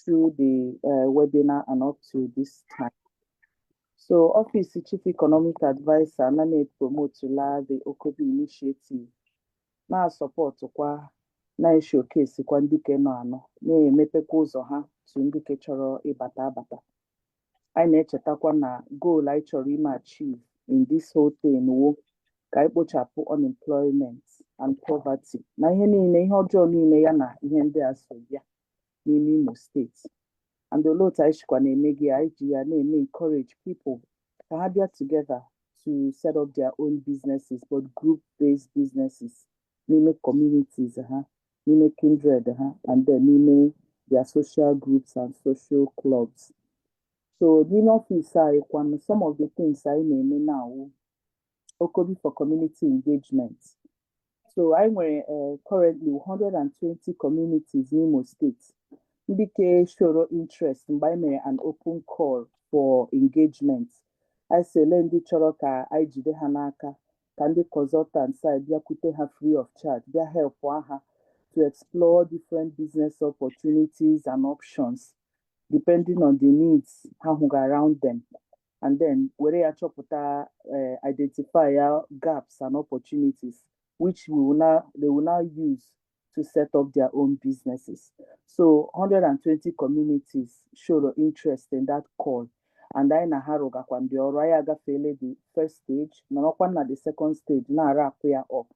S9: through the webinar and up to this time. So, Office Chief Economic Advisor, Nane promote the OKOBI initiative. Na support kwa na showcase kwa ndike no ano na-emepekwa ụzọ ha tu ndike chọrọ ịbata abata. Anyị na-echetakwa na goal anyị chọrọ ime achieve in this whole thing wo ka anyị kpochapụ unemployment and poverty na ihe niile, ihe ọjọọ niile ya na ihe ndị a so bịa n'ime Imo steeti. And the lot anyị chịkwa na-eme gị anyị ji ya na-eme encourage people ka ha bịa together to set up their own businesses, but group-based businesses n'ime communities ha, n'ime kindred ha, and then n'ime their social groups and social clubs. So n'ime office anyị kwanụ, some of the things anyị na-eme now OKOBI for community engagement. So I nwere currently 120 communities in Imo State. Ndike show interest mgbe anyị mere an open call for engagement. I say ndị chọrọ ka anyị jide ha n'aka ka ndị consultants anyị bịakwute ha free of charge, bịa help ha to explore different business opportunities and options depending on the needs ha hụga around them, and then were ya chọpụta identify gaps and opportunities which they will now use to set up their own businesses. So 120 communities showed interest in that call, and I na haroga kwandi ọrụ agafele the first stage na the second stage na wrap ya up.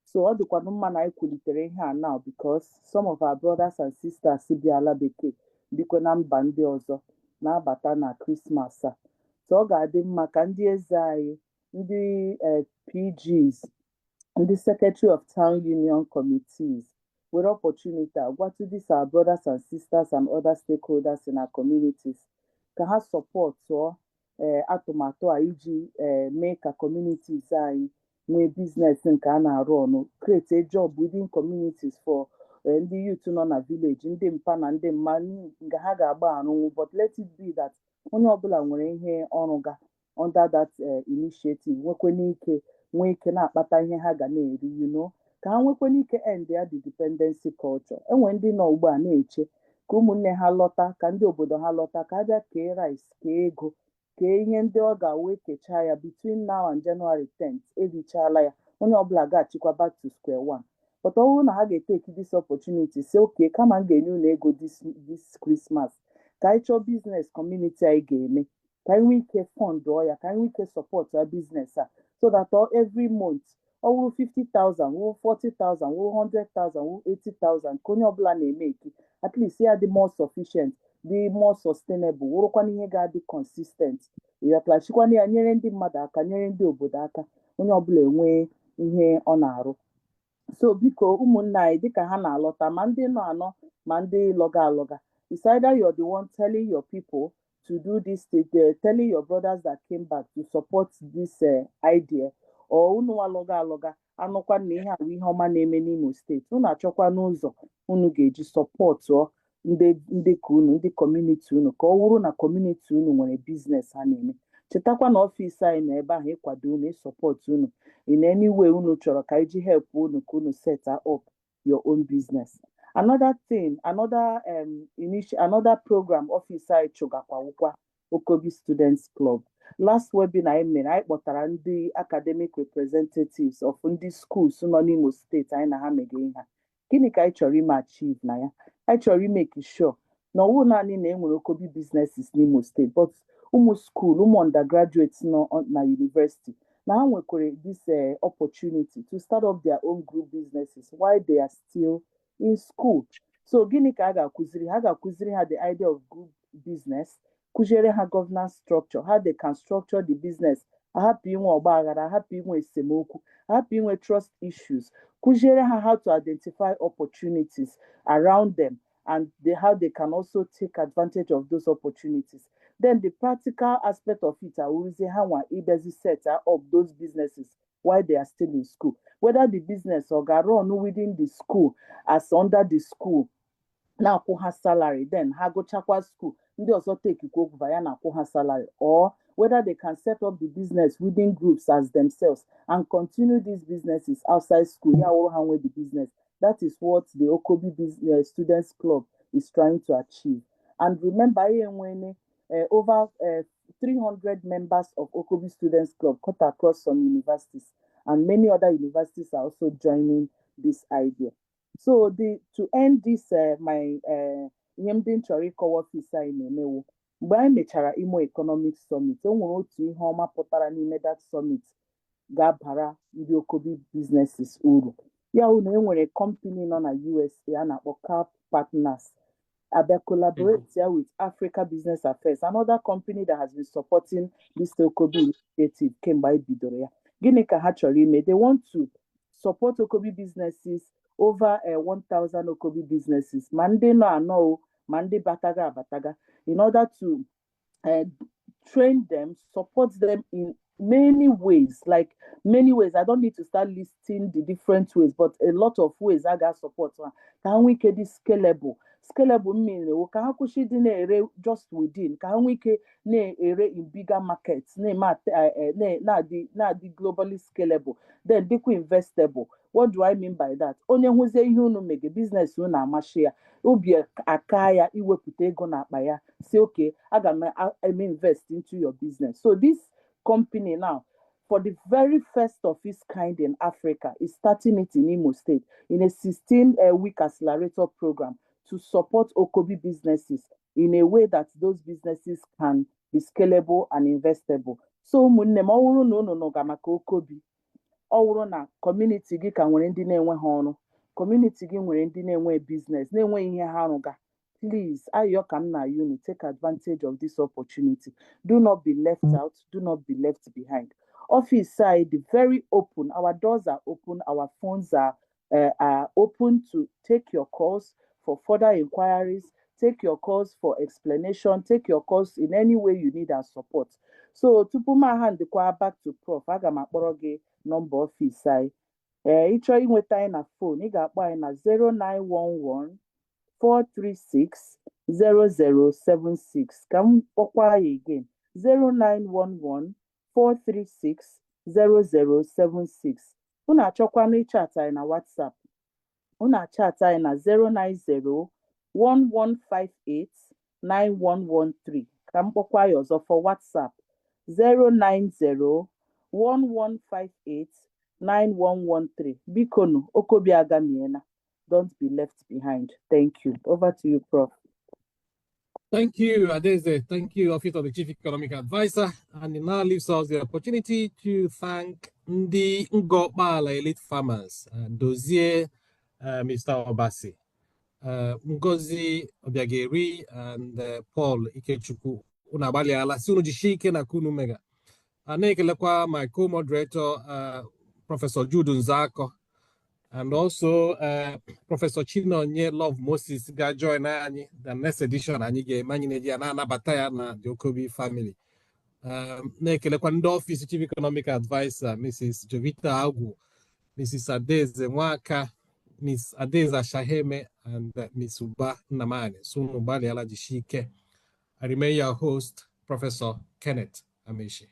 S9: So ọ dịkwa mma na anyị kwulitere ihe a now because some of our brothers and sisters si bi ala bekee bikwa na mba ndị ọzọ na-abata na Christmas a. So ọ ga-adị mma ka ndị eze anyị, ndị PGs, ndị Secretary of Town Union Committees with opportunity what to these our brothers and sisters and other stakeholders in our communities ka ha support atụmatụ a iji mee ka communities anyị nwee business nke a na-arụ ọnụ, create a job within communities for ndị youth nọ na village, ndị mpa na ndị mma nga ha ga-agba arụnwụ, but let it be that onye ọbụla nwere ihe ọrụ ga under that initiative nwee ike na-akpata ihe ha ga na-eri, ka ha nwekwana ike end ya the dependency culture. Enwe ndị nọ ugbu a na-eche ka ụmụnne ha lọta, ka ndị obodo ha lọta, ka abịa kee rice, kee ego, kee ihe ndị ọ ga-awe kechaa ya between now and January 10th erichala ya, onye ọbụla ga-achịkwa back to square one. But ọ bụrụ na ha ga-eteki this opportunity say okay, kama m ga-enye unu ego this Christmas, ka anyị chọọ business community anyị ga-eme, ka anyị nwee ike fund ya, ka anyị nwee ike support our business a, so that every month ọ wụrụ 50,000, wụrụ 40,000, wụrụ 100,000, wụrụ 80,000 ka onye ọbụla na-eme eke, at least ya dị more sufficient, dị more sustainable, wụrụkwana ihe ga-adị consistent, yaklachikwana ya nyere ndị mmadụ aka, nyere ndị obodo aka, onye ọbụla enwee ihe ọ na-arụ. So biko ụmụnne anyị dịka ha na-alọta, ma ndị nọ anọ ma ndị lọga alọga, it's either you're the one telling your people to do this, telling your brothers that came back to support this idea, or unu aloga anụkwa na ihe ahụ ihe ọma na-eme n'Imo steeti unu achọkwa n'ụzọ unu ga-eji sọpọtụ ndị ka unu ndị kọmuniti unu ka ọ wụrụ na kọmuniti unu nwere biznes ha na-eme. Chetakwa na ọfịs anyị na ebe ahụ ịkwado unu ịsọpọtụ unu in any way unu chọrọ ka iji help unu ka unu set up your own business. Another thing, another program ọfịs anyị chụgakwawụkwa OKOBI Students Club. Last webinar anyị mere anyị kpọtara ndị academic representatives of ndị schools nọ n'Imo steeti anyị na ha mege ihe ha. Gịnị ka anyị chọrọ ime achieve na ya? Anyị chọrọ imeki sure na ọ wụ naanị na enwere OKOBI businesses n'Imo steeti, but ụmụ school, ụmụ undergraduates nọ na university na ha nwekwara this opportunity to start up their own group businesses while they are still in school. So gịnị ka a ga-akụziri ha? Ga-akụziri ha the idea of group business, kụziere ha governance structure, how they can structure the business, ahapụ inwe ọgba aghara, ahapụ inwe esemokwu, ahapụ inwe trust issues, kụziere ha how to identify opportunities around them and how they can also take advantage of those opportunities. Then the practical aspect of it, I will say how ibezi set up those businesses while they are still in school. Whether the business or run within the school as under the school, na akwụ ha salary, then ha gochakwa school, ndị ọzọ take over ya na akwụ ha salary, or whether they can set up the business within groups as themselves and continue these businesses outside school. Ya wụrụ ha nwe the business. That is what the OKOBI Students Club is trying to achieve. And remember, over 300 members of OKOBI Students Club cut across some universities, and many other universities are also joining this idea. So to end this my Nyemdin Choriko office in Emewo, mgbe anyị mechara Imo Economic Summit, o nwere otu ihe ọma pụtara n'ime that summit ga-abara ndị OKOBI businesses uru. Ya na enwere company nọ na USA a na-akpọ CAP Partners. They collaborate with Africa Business Affairs, another company that has been supporting this OKOBI initiative came by Bidoria. Gịnị ka ha chọrọ ime? They want to support OKOBI businesses, over 1,000 OKOBI businesses, Mande no ano, Mande bataga, in order to train them, support them in many ways. Like many ways, I don't need to start listing the different ways, but a lot of ways I got support. Can we get this scalable? Scalable means ka ha kwụsị dị na-ere just within, ka ha nwee ike na-ere in bigger markets, na-adị globally scalable, then dịkwa investable. What do I mean by that? Onye hụzie ihe unu mege business unu amashi ya, obi aka ya iwepụta ego na akpa ya, say okay, aga m invest into your business. So this company now, for the very first of its kind in Africa, is starting it in Imo State in a 16-week accelerator program to support OKOBI businesses in a way that those businesses can be scalable and investable. So ụmụnne m, ọ wụrụ na unu nọga maka OKOBI, ọ wụrụ na community gị ka nwere ndị na-enwe ha ọrụ, community gị nwere ndị na-enwe business, na-enwe ihe ha rụga, please, ayọ ka m na unu take advantage of this opportunity. Do not be left out, do not be left behind. Office side, very open, our doors are open, our phones are open to take your calls for further inquiries, take your calls for explanation, take your calls in any way you need our support. So tupu ma hand back to Prof, aga m akpọrọ gị nọmba ọfịs anyị. Ịchọ inweta anyị na phone, ị ga-akpọ anyị na 0911 436 0076. Ka m kpọkwa anyị again, 0911 436 0076. Unu achọkwana ịchat anyị na WhatsApp. Unu chat anyị na 090 1158 9113. Ka m kpọkwa anyị ọzọ for WhatsApp, 090 1158 9113. Bikonu, OKOBI agamiena. Don't be left behind. Thank you. Over to you, Prof.
S1: Thank you, Adeze. Thank you, Office of the Chief Economic Advisor. And it now leaves us the opportunity to thank the Okpala elite farmers, Dozie, Mr. Obasi, Ngozi Obiageri, and Paul Ikechukwu. Unabali ala si unujishike na kunu mega. Anekelekwa my co-moderator, Professor Jude Nzako, And also Professor Chinonye Love Moses got join the next edition and you get Manyinedia na Bataya na the OKOBI family. Na-ekelekwa ndị ọfịs Chief Economic Advisor Mrs. Jovita Agwu, Mrs. Adeze Nwaka, Miss Adeza Shaheme, and Miss Uba Namane. Sunu Bali Alajishike. I remain your host, Professor Kenneth Amechi.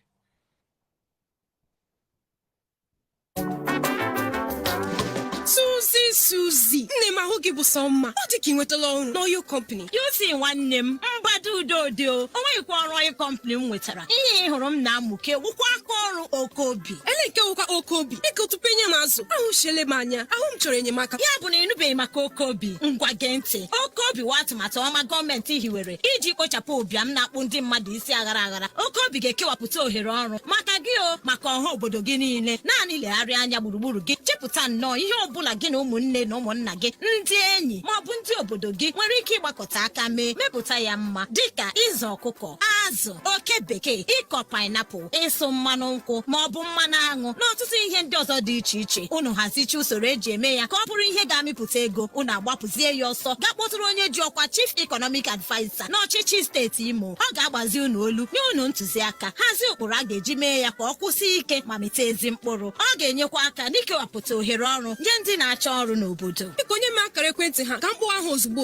S6: Suzy, nne m ahụ gị bụ sọ mma. Ọ dị ka ị nwetala ọrụ n'oyo company.
S3: You see nwanne m mgbado udo dị o nweghịkwa ọrụ oyi company m nwetara. Ihe ị hụrụ m na-amụke wụkwa aka ọrụ OKOBI.
S6: Ele nke wụkwa OKOBI. Biko tupu enye m azụ, ahụ shele m anya. Ahụ m chọrọ enyemaka.
S3: Ya bụ na ịnụbeghị maka OKOBI. Ngwa gee ntị. OKOBI wa atụmatụ ọma gọọmenti hiwere iji kpochapụ ụbịam na-akpụ ndị mmadụ isi aghara aghara. OKOBI ga-ekewapụta ohere ọrụ maka gị o maka ọha obodo gị niile. Naanị legharịa anya gburugburu gị chepụta nnọọ ihe ọbụla gị na ụmụnne na ụmụnna gị ndị enyi ma ọ bụ ndị obodo gị nwere ike ịgbakọta aka mepụta ya mma dịka ịzụ ọkụkọ, azụ, oke bekee, ịkọ painiapụl, ịsụ mmanụ nkwụ ma ọ bụ mmanụ aṅụ na ọtụtụ ihe ndị ọzọ dị iche iche. Unu hazichi usoro eji eme ya ka ọ bụrụ ihe ga-amịpụta ego. Unu agbapụzie ya ọsọ gaa kpọtụrụ onye ji ọkwa Chief Economic Advisor n'ọchịchị steeti Imo. Ọ ga-agbazi unu olu nye unu ntụziaka hazie ụkpụrụ a ga-eji mee ya ka ọ kwụsị ike ma mịta ezi mkpụrụ. Ọ ga-enyekwa aka n'ikewapụta ohere ọrụ nye ndị na-achọ ọrụ n'obodo.
S6: Biko nye m akara ekwentị ha ka m kpọọ ahụ ozugbo.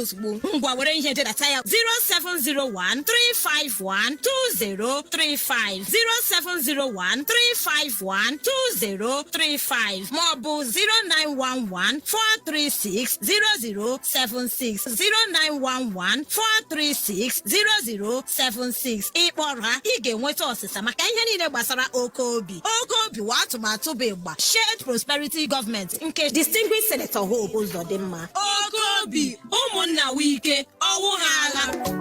S3: Ngwa were ihe dedata ya 07013512035 07013512035 maọbụ 09114360076 09114360076. Ịkpọrọ ha ị ga-enweta ọsịsa maka ihe niile gbasara OKOBI. OKOBI wa atụmatụ bụ ịgba Shared Prosperity Government nke Distinguished Senator Hope Uzodimma. OKOBI ụmụnna wike ọwụ ha agha.